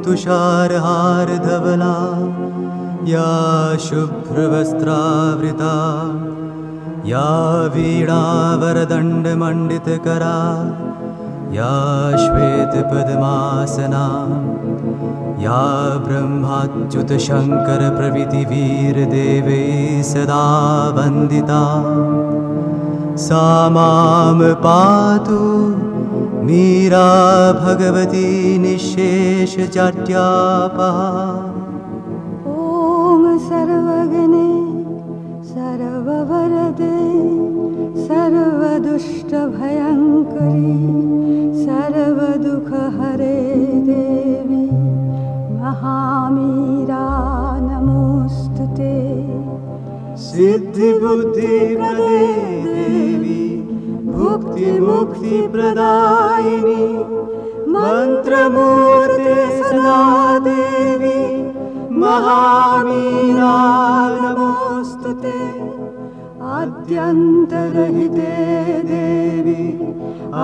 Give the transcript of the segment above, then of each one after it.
तुषारहार धवला या शुभ्रवस्त्रावृता या वीणावरदण्डमण्डितकरा या श्वेतपद्मासना या ब्रह्माच्युतशङ्करप्रभृतिवीरदेवै सदा वन्दिता सा मां पातु मीरा भगवती निःशेषजाड्यापहा। ॐ सर्वगणे सर्ववरदे सर्वदुष्टभयङ्करी सर्वदुःखहरे देवी महामीरा नमोऽस्तुते। सिद्धिबुद्धिप्रदे देवी भुक्तिमुक्तिप्रदायिनी मन्त्रमूर्ते सदा देवी महामीरा नमोऽस्तुते। आद्यन्तरहिते देवी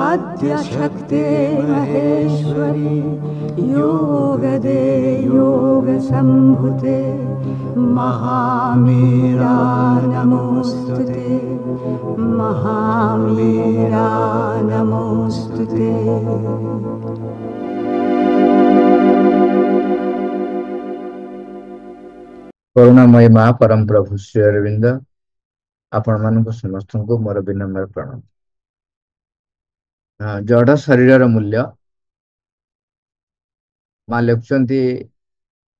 आद्यशक्ते महेश्वरी योगदे योगसम्भुते महामीरा नमोऽस्तुते महामीरा नमोऽस्तुते। करुणामयी माँ परम प्रभु श्री अरविंद आपण मानक समस्त को मोर विनम्र प्रणाम। जड़ शरीर मूल्य माँ लिखुंट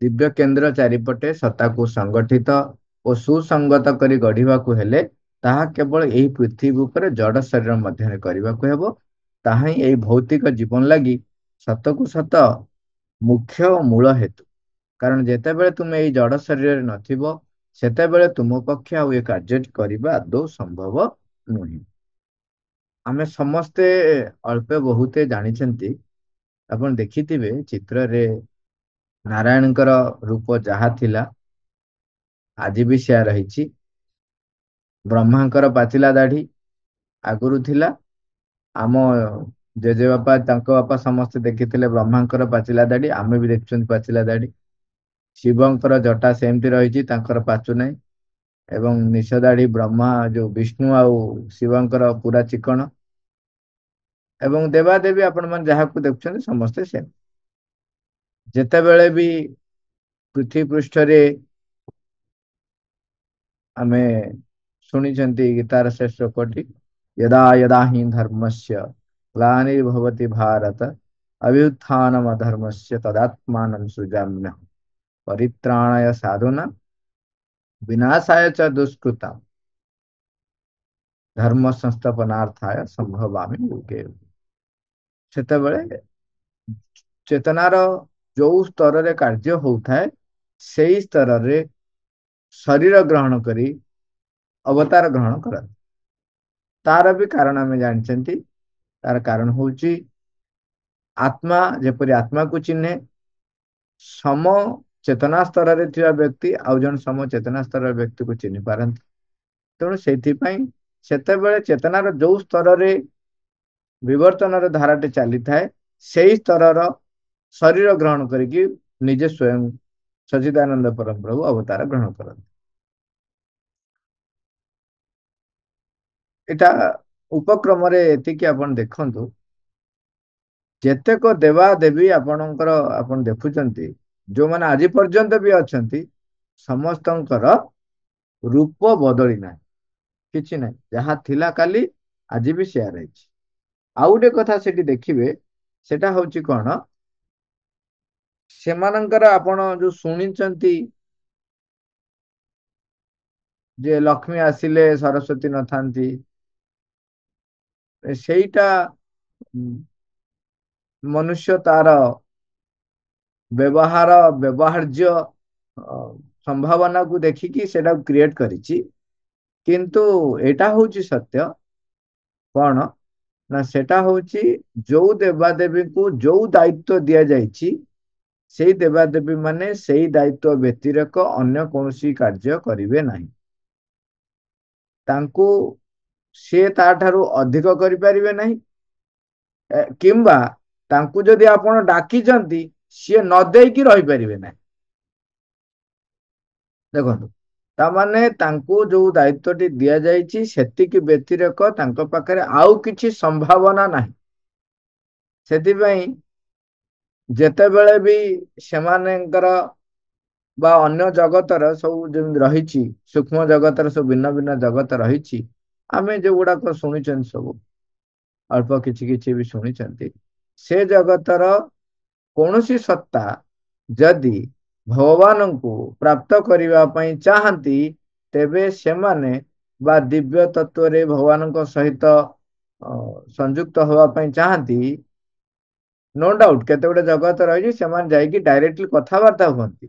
दिव्य केन्द्र चारिपटे सत्ता को संगठित और सुसंगत करी गढ़ा हेले ताहा केवल यही पृथ्वी उपर जड़ शरीर मध्य करने को हेबो। ताहा ही यही भौतिक जीवन लगी सत को सत मुख्य और मूल हेतु। कारण जेते बेले तुम यही जड़ शरीर नथिबो सेते बेले तुम पक्ष आ ये कार्य करबा आदौ संभव नुहे। आमे समस्ते अल्पे बहुते जानिछंती आपण देखिथिबे चित्र रे नारायणकर रूप जहा थिला आज भी सेया रहिछि। ब्रह्मांकर पाचिला दाढ़ी आगुरु थिला। आम जेजे बापा तांको बापा समस्ते देखिथिले ब्रह्मांकर पाचिला दाढ़ी आमे भी देखछन पाचिला दाढ़ी। शिवंकर जटा सेमती रही पाचु नहीं एवं निश दाढ़ी ब्रह्मा जो विष्णु आउ शिवंकर पूरा चिकन एवं देवादेवी आपण मन जहा को देखुछन समस्ते सेम। जेते बेले भी पृथ्वी पृष्ठ रे आमे शुणिचंती गीतार श्रेष्ठ कोटि यदा यदा हि धर्मस्य ग्लानिर्भवति भारत अभ्युत्थानम अधर्मस्य तदात्मानं सृजाम्यहम् परित्राणाय साधुना विनाशाय च दुष्कृता धर्म संस्थापनार्थाय संभवामि युगे। सेतेबेले चेतनार जो स्तर रे कार्य होउथाय सेही स्तर रे शरीर ग्रहण करी अवतार ग्रहण करत। तार भी कारण आमे जानिछंती। तार कारण होउची आत्मा जेपरि आत्मा को चिन्हे सम चेतना स्तर रे थिया व्यक्ति आउ जन सम चेतना स्तर व्यक्ति को चिन्ह पारंत। तेणु सेतेबेले चेतनार जो स्तर रे विवर्तन धाराटे चली थाए से स्तर शरीर ग्रहण करिकी निजे स्वयं सच्चिदानंद परम प्रभु अवतार ग्रहण करते। इटा उपक्रम रे एतिकी आपण देखंतु जेतेक देवा देवी आपणकर आपण देखुचंती जो माने आज पर्यंत भी अछंती समस्तंकर रूप बदली ना किछि ना जहा थिला काली आज भी शेयर रहिछि। आउ गोटे कथा सेठी देखिबे सेटा होछि कोन सेमानंकर आपण जो सुनिचंती जे लक्ष्मी आसिले सरस्वती न थांती सेटा मनुष्य तार व्यवहार्य संभावना को देखिकी सेटा क्रिएट करिछि। किंतु एटा होछि सत्य कौन ना सेटा होछि जो देवादेवी को जो दायित्व दिया जाइछि सेही देवादेवी माने सेही दायित्व व्यतिरेक अन्य कौनसी कार्य करिवे नाही। तांको से ताठारु अधिक करि परिवे नाही किंबा तांको जदि आपण डाकी जंती सी न देकी रही पारिबे ना। देखो तामाने तांको जो दायित्वटी दिया जाइछि सेतिकी व्यतिरेक तांको पाखरे आउ किछि संभावना नाही। सेतिपई जेतेबेले भी सेमानेंकर बा अन्य जगतर सब जेମିତି ରହିଛି सूक्ष्म जगतर सब भिन्न भिन्न जगत ରହିଛି आमे जो गुड़ाक शुणिछन सब अल्प किछि किछि भी शुणिछन्ति से जगतर कौनसी सत्ता जदि भगवान को प्राप्त करने पई चाहती तेबे सेमाने बा दिव्य तत्व रे भगवान को सहित संयुक्त होवा पई चाहती नो डाउट केते गुडे जगत रही सेमान जाइकी डायरेक्टली कथबार्ता हुअन्ति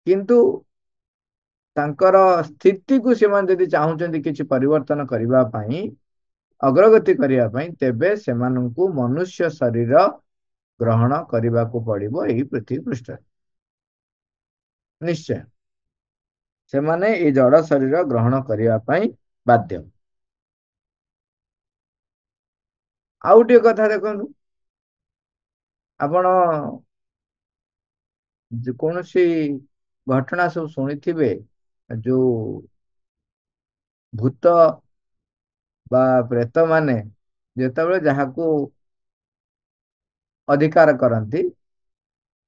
किंतु तांकर स्थिति को सेमान यदि चाहूचंती किछि परिवर्तन करबा पई अग्रगति करबा पई तेबे सेमानंकु मनुष्य शरीर ग्रहण करने को पड़िबो एही पृथ्वी पृष्ठ निश्चय से माने ए जड़ शरीर ग्रहण करने पई बाध्य। आउटे कथा देखो आपण कौन सी घटना सब शुणी जो भूत बा प्रेत माने जेतेबेले जहाको अधिकार करती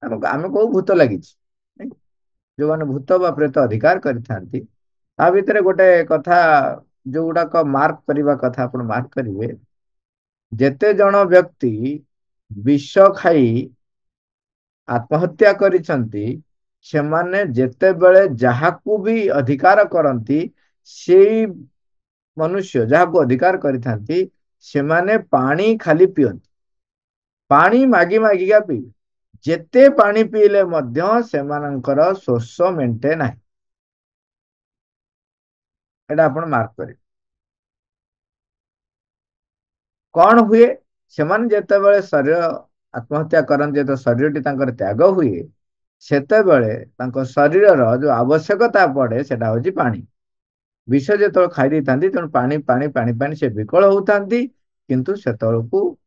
आम कौ भूत लगी जो माने भूत बा प्रेत अधिकार करिथांती ता भितर गोटे कथा जो गुड़ाक मार्क करने कथा आप मार्क करेंगे जेते जन व्यक्ति विष खाई आत्महत्या करिसंती सेमाने जेतेबेले जहाकू भी अधिकार करती से मनुष्य जहाकू अधिकार करिथांती सेमाने पानी खाली पियंती पानी मागी मागिका पी जेते पानी पीले मध्य सेमानंकर शोष मेंटे ना एटा आपण मार्क करें कौन हुए सेमान जेतेबेले शरीर आत्महत्या करते तो शरीर तांकर त्याग हुए सेतेबेले तांको शरीर जो आवश्यकता पड़े सेटा होची पानी विष जो खाई देती तेणु पानी पानी पानी पानी से विकल होता किंतु सेतलकू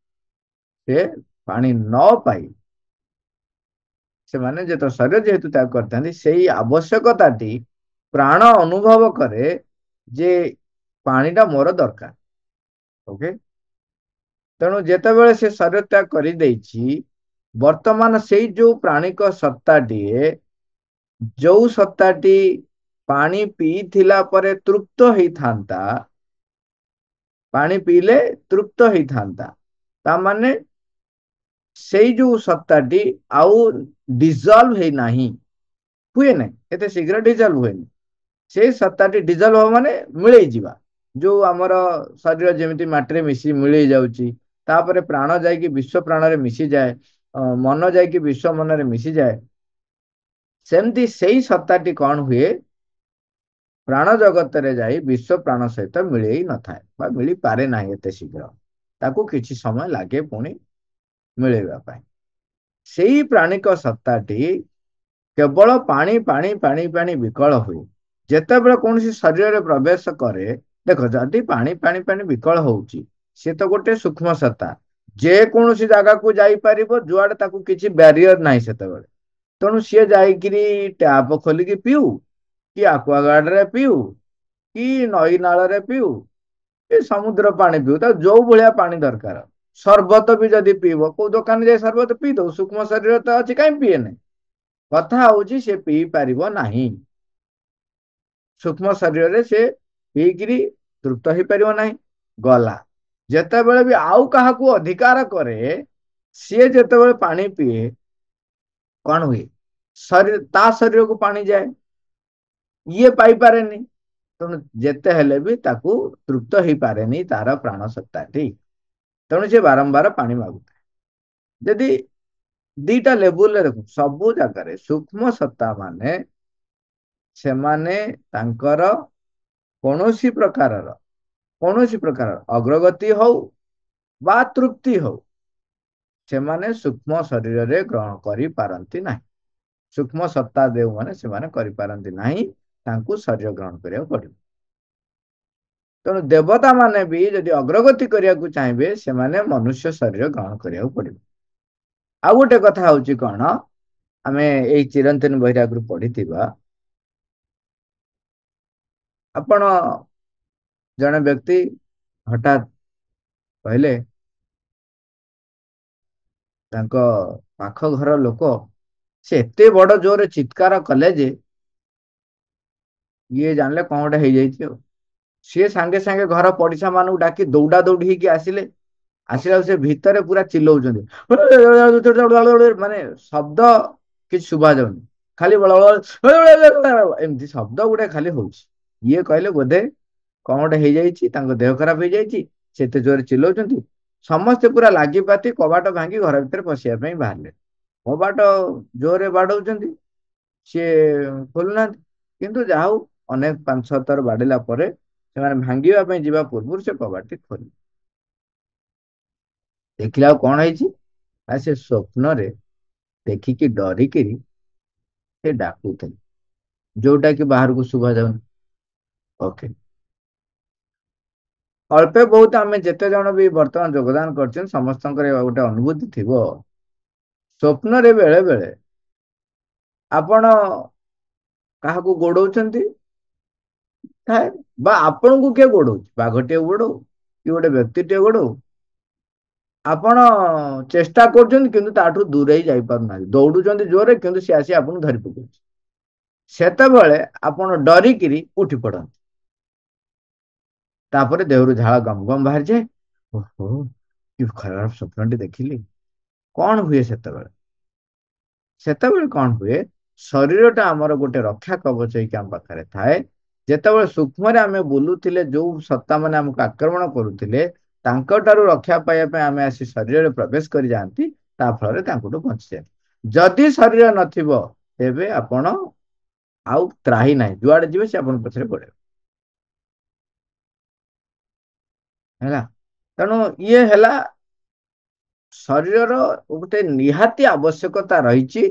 से पानी न पाई से माने जो शरीर जेहेतु त्याग करते से आवश्यकता प्राण अनुभव करे जे पानीटा मोर दरकार ओके तेणु जेतेबेले से शरीर त्याग कर वर्तमान से जो प्राणिक सत्ताटी जो सत्ताटी पानी पी थिला परे तृप्त होता पानी पीले तृप्त होता ता माने से जो सत्ताटी आउ डिजल्व है नहीं हुए ना एते शीघ्र डिजल्व हुए से सत्ताटी डिजल्व हो माने मिले जीवा जो आमर शरीर जमी माटी मिसी मिले जाउची तापरे प्राण जाइकी विश्व प्राण रे मिसी जाए मन जाइकी विश्व मन रे मिसी जाए सेमती से सत्ताटी कौन हुए प्राण जगत रे जाई विश्व प्राण सहित मिले ही न था मिली पारे ना एते शीघ्र ताकू किछि समय लागे पुणी मिलेबा पाई सेही प्राणिक सत्ताटी केवल पानी पानी पानी पानी विकल हुए जेतेबेले कौन शरीर रे प्रवेश करे देखो जदि पानी पानी पानी विकल होउची से तो गोटे सूक्ष्म सत्ता जे कौन जगह को जाई परिबो जुआडे ताकू किछि बैरियर नाही सेतेबेले तेणु सी जाइकिरी टैप खोलिकी पीऊ कि आक्वागार्ड रे पीऊ कि नई नाल रे पीऊ कि समुद्र पानी पीऊ तो जो भलिया पानी दरकार सरबत भी जदि पीब को दुकान जाए सरबत पी दो सूक्ष्म शरीर तो अच्छी कहीं पीए ना कथा हूँ से पी पार नहीं सूक्ष्म शरीर रे से पीकरी तृप्त हो पार ना गला जेतेबेले भी आउ कहा अधिकार करे सी जेतेबेले पानी पीए कौन हुए शरीर ता शरीर को पानी जाए ये पाई पारे नहीं तेणु जेते हेले भी ताकू तृप्त हो पारे नहीं तार प्राण सत्ता ठीक तेणु से बारंबार पानी मागुता जदि दीटा लेवल देखो सबू जगह सूक्ष्म सत्ता माने से माने तांकर कौनसी प्रकार अग्रगति हो बा तृप्ति हो से माने सूक्ष्म शरीर रे ग्रहण करि पारंती नाही सूक्ष्म सत्ता देव माने से माने करि पारंती नाही तांकू शरीर ग्रहण करिया पड़िबो तेणु देवता माने भी यदि अग्रगति करिया को चाहिए से माने मनुष्य शरीर ग्रहण करिया पड़िबो आ गोटे कथा होची कौन ଆମେ ଏଇ ଚିରନ୍ତନ ବହିରେ ଆଗରୁ ପଢିଥିବା। ଆପଣ ଜଣେ ବ୍ୟକ୍ତି ହଠାତ୍ କହିଲେ ତାଙ୍କ ପାଖ ଘର ଲୋକ ସେ ଏତେ ବଡ ଜୋରରେ ଚିତ୍କାର କଲେ ଯେ ଇଏ ଜାଣିଲେ କଣ ଗୋଟେ ହେଇଯାଇଛି ଆଉ। ସିଏ ସାଙ୍ଗେ ସାଙ୍ଗେ ଘର ପଡିଶା ମାନଙ୍କୁ ଡାକି ଦୌଡା ଦୌଡି ହେଇକି ଆସିଲେ। ଆସିଲା ବେଳକୁ ସେ ଭିତରେ ପୁରା ଚିଲଉଛନ୍ତି, ମାନେ ଶବ୍ଦ କିଛି ଶୁଭା ଯାଉନି, ଖାଲି ଏମିତି ଶବ୍ଦ ଗୁଡେ ଖାଲି ହଉଛି। ଇଏ କହିଲେ ବୋଧେ କଣ ଗୋଟେ ହେଇଯାଇଛି, ତାଙ୍କ ଦେହ ଖରାପ ହେଇଯାଇଛି, ସେ ଏତେ ଜୋରରେ ଚିଲଉଛନ୍ତି। ସମସ୍ତେ ପୁରା ଲାଗିପାତି କବାଟ ଭାଙ୍ଗି ଘର ଭିତରେ ପଶିବା ପାଇଁ ବାହାରିଲେ। କବାଟ ଜୋରରେ ବାଡଉଛନ୍ତି, ସିଏ ଖୋଲୁନାହାନ୍ତି। କିନ୍ତୁ ଯାହା ହଉ ଅନେକ 5-6 ଥର ବାଡିଲା ପରେ ସେମାନେ ଭାଙ୍ଗିବା ପାଇଁ ଯିବା ପୂର୍ବରୁ ସେ କବାଟଟି ଖୋଲିଲେ। ଦେଖିଲେ ଆଉ କଣ ହେଇଛି ନା ସେ ସ୍ୱପ୍ନରେ ଦେଖିକି ଡରିକିରି ସେ ଡାକୁଥିଲେ, ଯୋଉଟା କି ବାହାରକୁ ଶୁଭା ଯାଉନି। ଓକେ, ଅଳ୍ପେ ବହୁତ ଆମେ ଯେତେ ଜଣ ବି ବର୍ତ୍ତମାନ ଯୋଗଦାନ କରିଛନ୍ତି ସମସ୍ତଙ୍କର ଗୋଟେ ଅନୁଭୂତି ଥିବ। ସ୍ୱପ୍ନରେ ବେଳେ ବେଳେ ଆପଣ କାହାକୁ ଗୋଡଉଛନ୍ତି ଥାଏ, ବା ଆପଣଙ୍କୁ କିଏ ଗୋଡଉଛି, ବାଘଟିଏ ଗୋଡଉ କି ଗୋଟେ ବ୍ୟକ୍ତିଟିଏ ଗୋଡଉ, ଆପଣ ଚେଷ୍ଟା କରୁଛନ୍ତି କିନ୍ତୁ ତାଠୁ ଦୂରେଇ ଯାଇପାରୁନାହାନ୍ତି, ଦୌଡୁଛନ୍ତି ଜୋରରେ କିନ୍ତୁ ସେ ଆସି ଆପଣଙ୍କୁ ଧରି ପକଉଛି। ସେତେବେଳେ ଆପଣ ଡରିକିରି ଉଠି ପଡନ୍ତି, ତାପରେ ଦେହରୁ ଝାଳ ଗମ ଗମ ବାହାରିଯାଏ। ଓହୋ, କି ଖରାପ ସ୍ୱପ୍ନଟି ଦେଖିଲି। କଣ ହୁଏ ସେତେବେଳେ? ସେତେବେଳେ କଣ ହୁଏ, ଶରୀରଟା ଆମର ଗୋଟେ ରକ୍ଷା କବଚ ହେଇକି ଆମ ପାଖରେ ଥାଏ। ଯେତେବେଳେ ସୂକ୍ଷ୍ମରେ ଆମେ ବୁଲୁଥିଲେ ଯୋଉ ସତ୍ତା ମାନେ ଆମକୁ ଆକ୍ରମଣ କରୁଥିଲେ, ତାଙ୍କ ଠାରୁ ରକ୍ଷା ପାଇବା ପାଇଁ ଆମେ ଆସି ଶରୀରରେ ପ୍ରବେଶ କରି ଯାଆନ୍ତି, ତା ଫଳରେ ତାଙ୍କଠୁ ବଞ୍ଚିଯାଏ। ଯଦି ଶରୀର ନଥିବ ତେବେ ଆପଣ ଆଉ ତ୍ରାହି ନାହିଁ, ଯୁଆଡେ ଯିବେ ସେ ଆପଣଙ୍କ ପଛରେ ପଳେଇବ। ହେଲା, ତେଣୁ ଇଏ ହେଲା ଶରୀରର ଗୋଟେ ନିହାତି ଆବଶ୍ୟକତା ରହିଛି।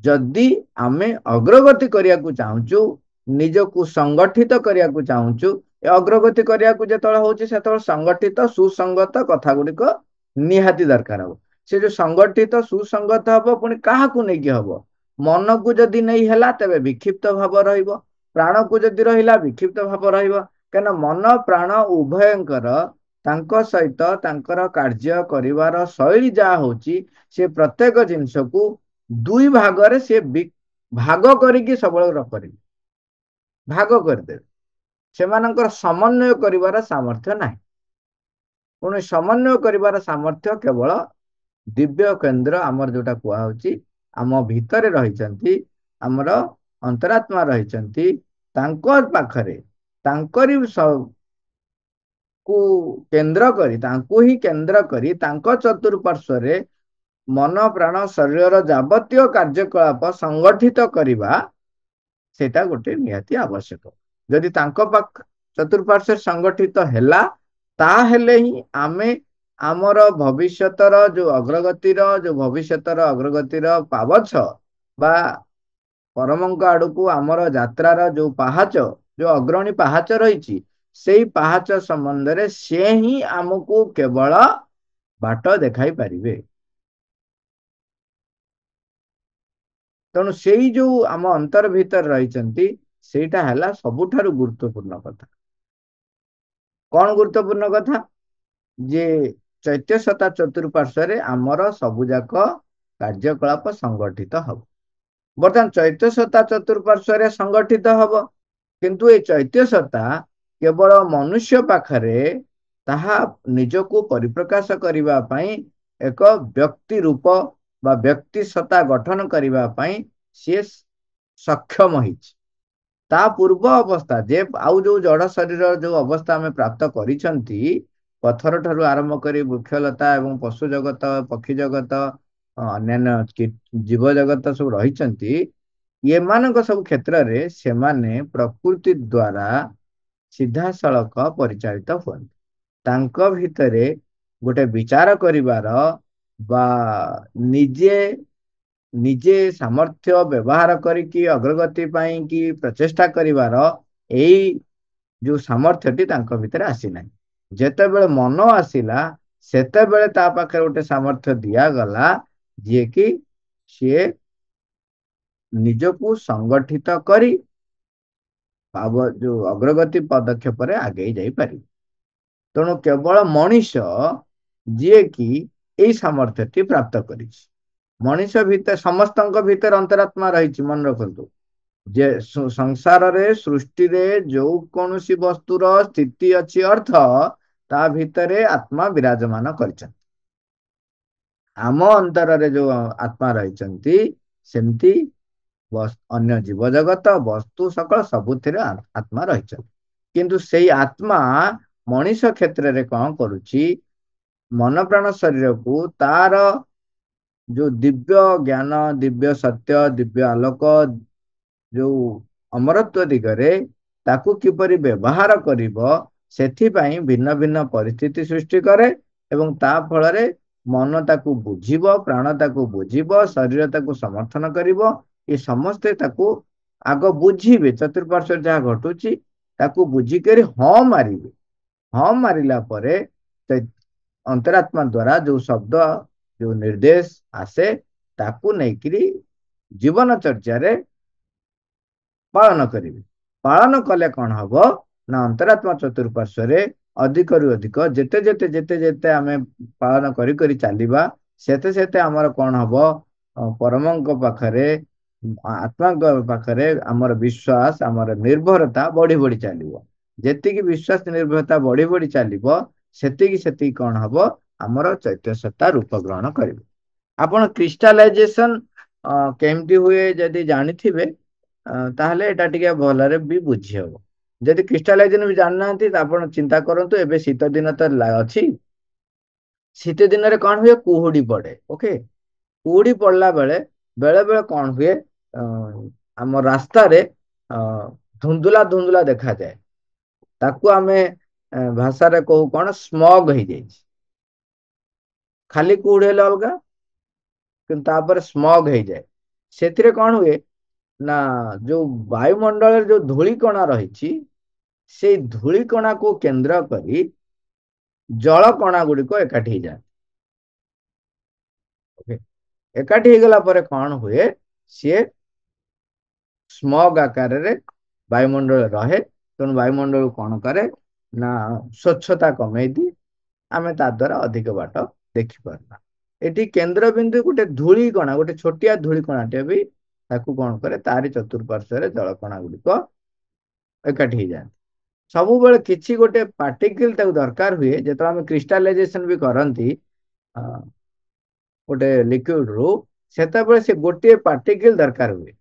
ଯଦି ଆମେ ଅଗ୍ରଗତି କରିବାକୁ ଚାହୁଁଛୁ, ନିଜକୁ ସଂଗଠିତ କରିବାକୁ ଚାହୁଁଛୁ, ଏ ଅଗ୍ରଗତି କରିବାକୁ ଯେତେବେଳେ ହଉଛି ସେତେବେଳେ ସଂଗଠିତ ସୁସଙ୍ଗତ କଥା ଗୁଡିକ ନିହାତି ଦରକାର ହବ। ସେ ଯୋଉ ସଂଗଠିତ ସୁସଙ୍ଗତ ହବ ପୁଣି କାହାକୁ ନେଇକି ହବ? ମନକୁ ଯଦି ନେଇ ହେଲା ତେବେ ବିକ୍ଷିପ୍ତ ଭାବ ରହିବ, ପ୍ରାଣକୁ ଯଦି ରହିଲା ବିକ୍ଷିପ୍ତ ଭାବ ରହିବ। କାହିଁକିନା ମନ ପ୍ରାଣ ଉଭୟଙ୍କର ତାଙ୍କ ସହିତ ତାଙ୍କର କାର୍ଯ୍ୟ କରିବାର ଶୈଳୀ ଯାହା ହଉଛି, ସେ ପ୍ରତ୍ୟେକ ଜିନିଷକୁ ଦୁଇ ଭାଗରେ ସେ ଭାଗ କରିକି ସବୁବେଳେ କରିବେ, ଭାଗ କରିଦେବେ। ସେମାନଙ୍କର ସମନ୍ୱୟ କରିବାର ସାମର୍ଥ୍ୟ ନାହିଁ। ପୁଣି ସମନ୍ୱୟ କରିବାର ସାମର୍ଥ୍ୟ କେବଳ ଦିବ୍ୟ କେନ୍ଦ୍ର ଆମର ଯୋଉଟା କୁହାହଉଛି ଆମ ଭିତରେ ରହିଛନ୍ତି, ଆମର ଅନ୍ତରାତ୍ମା ରହିଛନ୍ତି, ତାଙ୍କ ପାଖରେ ତାଙ୍କରି କୁ କେନ୍ଦ୍ର କରି, ତାଙ୍କୁ ହିଁ କେନ୍ଦ୍ର କରି ତାଙ୍କ ଚତୁଃପାର୍ଶ୍ଵରେ ମନ ପ୍ରାଣ ଶରୀରର ଯାବତୀୟ କାର୍ଯ୍ୟକଳାପ ସଂଗଠିତ କରିବା, ସେଇଟା ଗୋଟେ ନିହାତି ଆବଶ୍ୟକ। ଯଦି ତାଙ୍କ ଚତୁଃପାର୍ଶ୍ଵରେ ସଂଗଠିତ ହେଲା, ତାହେଲେ ହିଁ ଆମେ ଆମର ଭବିଷ୍ୟତର ଅଗ୍ରଗତିର ପାବଛ ବା ପରମଙ୍କ ଆଡକୁ ଆମର ଯାତ୍ରାର ଯୋଉ ପାହାଚ, ଯୋଉ ଅଗ୍ରଣୀ ପାହାଚ ରହିଛି, ସେଇ ପାହାଚ ସମ୍ବନ୍ଧରେ ସେ ହିଁ ଆମକୁ କେବଳ ବାଟ ଦେଖାଇ ପାରିବେ। ତେଣୁ ସେଇ ଯୋଉ ଆମ ଅନ୍ତର ଭିତରେ ରହିଛନ୍ତି, ସେଇଟା ହେଲା ସବୁଠାରୁ ଗୁରୁତ୍ୱପୂର୍ଣ୍ଣ କଥା। କଣ ଗୁରୁତ୍ୱପୂର୍ଣ୍ଣ କଥା? ଯେ ଚୈତ୍ୟ ସତ୍ତା ଚତୁଃପାର୍ଶ୍ଵରେ ଆମର ସବୁ ଯାକ କାର୍ଯ୍ୟକଳାପ ସଂଗଠିତ ହବ। ବର୍ତ୍ତମାନ ଚୈତ୍ୟ ସତ୍ତା ଚତୁଃପାର୍ଶ୍ଵରେ ସଂଗଠିତ ହବ, କିନ୍ତୁ ଏ ଚୈତ୍ୟ ସତ୍ତା କେବଳ ମନୁଷ୍ୟ ପାଖରେ ତାହା ନିଜକୁ ପରିପ୍ରକାଶ କରିବା ପାଇଁ ଏକ ବ୍ୟକ୍ତି ରୂପ ବା ବ୍ୟକ୍ତି ସତ୍ତା ଗଠନ କରିବା ପାଇଁ ସିଏ ସକ୍ଷମ ହେଇଛି। ତା ପୂର୍ବ ଅବସ୍ଥା ଯେ ଆଉ ଯୋଉ ଜଡ ଶରୀର ଯୋଉ ଅବସ୍ଥା ଆମେ ପ୍ରାପ୍ତ କରିଛନ୍ତି, ପଥର ଠାରୁ ଆରମ୍ଭ କରି ବୃକ୍ଷଲତା ଏବଂ ପଶୁ ଜଗତ, ପକ୍ଷୀ ଜଗତ, ଅନ୍ୟାନ୍ୟ ଜୀବ ଜଗତ ସବୁ ରହିଛନ୍ତି, ଏମାନଙ୍କ ସବୁ କ୍ଷେତ୍ରରେ ସେମାନେ ପ୍ରକୃତି ଦ୍ୱାରା ସିଧାସଳଖ ପରିଚାଳିତ ହୁଅନ୍ତି। ତାଙ୍କ ଭିତରେ ଗୋଟେ ବିଚାର କରିବାର ବା ନିଜେ ନିଜେ ସାମର୍ଥ୍ୟ ବ୍ୟବହାର କରିକି ଅଗ୍ରଗତି ପାଇଁ କି ପ୍ରଚେଷ୍ଟା କରିବାର ଏଇ ଯୋଉ ସାମର୍ଥ୍ୟଟି ତାଙ୍କ ଭିତରେ ଆସିନାହିଁ। ଯେତେବେଳେ ମନ ଆସିଲା, ସେତେବେଳେ ତା ପାଖରେ ଗୋଟେ ସାମର୍ଥ୍ୟ ଦିଆଗଲା, ଯିଏକି ସିଏ ନିଜକୁ ସଂଗଠିତ କରି ଯୋଉ ଅଗ୍ରଗତି ପଦକ୍ଷେପରେ ଆଗେଇ ଯାଇପାରିବ। ତେଣୁ କେବଳ ମଣିଷ ଯିଏକି ଏଇ ସାମର୍ଥ୍ୟଟି ପ୍ରାପ୍ତ କରିଛି। ମଣିଷ ଭିତରେ ସମସ୍ତଙ୍କ ଭିତରେ ଅନ୍ତରାତ୍ମା ରହିଛି। ମନେ ରଖନ୍ତୁ ଯେ ସଂସାରରେ ସୃଷ୍ଟିରେ ଯୋଉ କୌଣସି ବସ୍ତୁର ସ୍ଥିତି ଅଛି ଅର୍ଥ ତା ଭିତରେ ଆତ୍ମା ବିରାଜମାନ କରିଛନ୍ତି। ଆମ ଅନ୍ତରରେ ଯୋଉ ଆତ୍ମା ରହିଛନ୍ତି ସେମିତି ଅନ୍ୟ ଜୀବଜଗତ ବସ୍ତୁ ସକଳ ସବୁଥିରେ ଆତ୍ମା ରହିଛନ୍ତି। କିନ୍ତୁ ସେଇ ଆତ୍ମା ମଣିଷ କ୍ଷେତ୍ରରେ କଣ କରୁଛି? ମନ ପ୍ରାଣ ଶରୀରକୁ ତାର ଯୋଉ ଦିବ୍ୟ ଜ୍ଞାନ, ଦିବ୍ୟ ସତ୍ୟ, ଦିବ୍ୟ ଆଲୋକ, ଯୋଉ ଅମରତ୍ୱ ଦିଗରେ ତାକୁ କିପରି ବ୍ୟବହାର କରିବ ସେଥିପାଇଁ ଭିନ୍ନ ଭିନ୍ନ ପରିସ୍ଥିତି ସୃଷ୍ଟି କରେ ଏବଂ ତା ଫଳରେ ମନ ତାକୁ ବୁଝିବ, ପ୍ରାଣ ତାକୁ ବୁଝିବ, ଶରୀର ତାକୁ ସମର୍ଥନ କରିବ। ଏ ସମସ୍ତେ ତାକୁ ଆଗ ବୁଝିବେ, ଚତୁଃପାର୍ଶ୍ୱରେ ଯାହା ଘଟୁଛି ତାକୁ ବୁଝିକରି ହଁ ମାରିବେ। ହଁ ମାରିଲା ପରେ ଅନ୍ତରାତ୍ମା ଦ୍ୱାରା ଯୋଉ ଶବ୍ଦ, ଯୋଉ ନିର୍ଦ୍ଦେଶ ଆସେ ତାକୁ ନେଇକିରି ଜୀବନ ଚର୍ଚ୍ଚାରେ ପାଳନ କରିବେ। ପାଳନ କଲେ କଣ ହବ ନା ଅନ୍ତରାତ୍ମା ଚତୁଃପାର୍ଶ୍ୱରେ ଅଧିକରୁ ଅଧିକ ଯେତେ ଯେତେ ଯେତେ ଯେତେ ଆମେ ପାଳନ କରି କରି ଚାଲିବା ସେତେ ସେତେ ଆମର କଣ ହବ? ପରମଙ୍କ ପାଖରେ, ଆତ୍ମାଙ୍କ ପାଖରେ ଆମର ବିଶ୍ୱାସ, ଆମର ନିର୍ଭରତା ବଢି ବଢି ଚାଲିବ। ଯେତିକି ବିଶ୍ୱାସ ନିର୍ଭରତା ବଢି ବଢି ଚାଲିବ ସେତିକି ସେତିକି କଣ ହବ? ଆମର ଚୈତ୍ୟ ସତ୍ତା ରୂପ ଗ୍ରହଣ କରିବ। ଆପଣ କ୍ରିଷ୍ଟାଲାଇଜେସନ କେମିତି ହୁଏ ଯଦି ଜାଣିଥିବେ ତାହେଲେ ଏଟା ଟିକେ ଭଲରେ ବି ବୁଝି ହବ। ଯଦି କ୍ରିଷ୍ଟାଲାଇଜେସନ ବି ଜାଣିନାହାନ୍ତି ଆପଣ ଚିନ୍ତା କରନ୍ତୁ, ଏବେ ଶୀତ ଦିନ ତ ଅଛି। ଶୀତ ଦିନରେ କଣ ହୁଏ? କୁହୁଡି ପଡେ। ଓକେ, କୁହୁଡି ପଡିଲା ବେଳେ ବେଳେ ବେଳେ କଣ ହୁଏ? ଆମ ରାସ୍ତାରେ ଧୁନ୍ଦୁଲା ଧୁନ୍ଦୁଲା ଦେଖାଯାଏ। ତାକୁ ଆମେ ଭାଷାରେ କହୁ କଣ? ସ୍ମଗ ହେଇଯାଇଛି। ଖାଲି କୁହୁଡି ହେଲେ ଅଲଗା, କିନ୍ତୁ ତାପରେ ସ୍ମଗ ହେଇଯାଏ। ସେଥିରେ କଣ ହୁଏ ନା ଯୋଉ ବାୟୁମଣ୍ଡଳରେ ଯୋଉ ଧୂଳି କଣା ରହିଛି ସେଇ ଧୂଳି କଣାକୁ କେନ୍ଦ୍ର କରି ଜଳ କଣା ଗୁଡିକ ଏକାଠି ହେଇଯାନ୍ତି। ଏକାଠି ହେଇଗଲା ପରେ କଣ ହୁଏ? ସିଏ ସ୍ମଗ ଆକାରରେ ବାୟୁମଣ୍ଡଳରେ ରହେ। ତେଣୁ ବାୟୁମଣ୍ଡଳ କଣ କରେ ନା ସ୍ୱଚ୍ଛତା କମେଇ ଦିଏ। ଆମେ ତା ଦ୍ୱାରା ଅଧିକ ବାଟ ଦେଖିପାରୁନା। ଏଠି କେନ୍ଦ୍ରବିନ୍ଦୁ ଗୋଟେ ଧୂଳି କଣା, ଗୋଟେ ଛୋଟିଆ ଧୂଳି କଣାଟେ ବି ତାକୁ କଣ କରେ? ତାରି ଚତୁଃପାର୍ଶ୍ୱରେ ଜଳକଣା ଗୁଡିକ ଏକାଠି ହେଇଯାନ୍ତି। ସବୁବେଳେ କିଛି ଗୋଟେ ପାର୍ଟିକିଲ ତାକୁ ଦରକାର ହୁଏ। ଯେତେବେଳେ ଆମେ କ୍ରିଷ୍ଟାଲାଇଜେସନ ବି କରନ୍ତି ଗୋଟେ ଲିକ୍ୱିଡ ରୁ, ସେତେବେଳେ ସେ ଗୋଟିଏ ପାର୍ଟିକିଲ ଦରକାର ହୁଏ।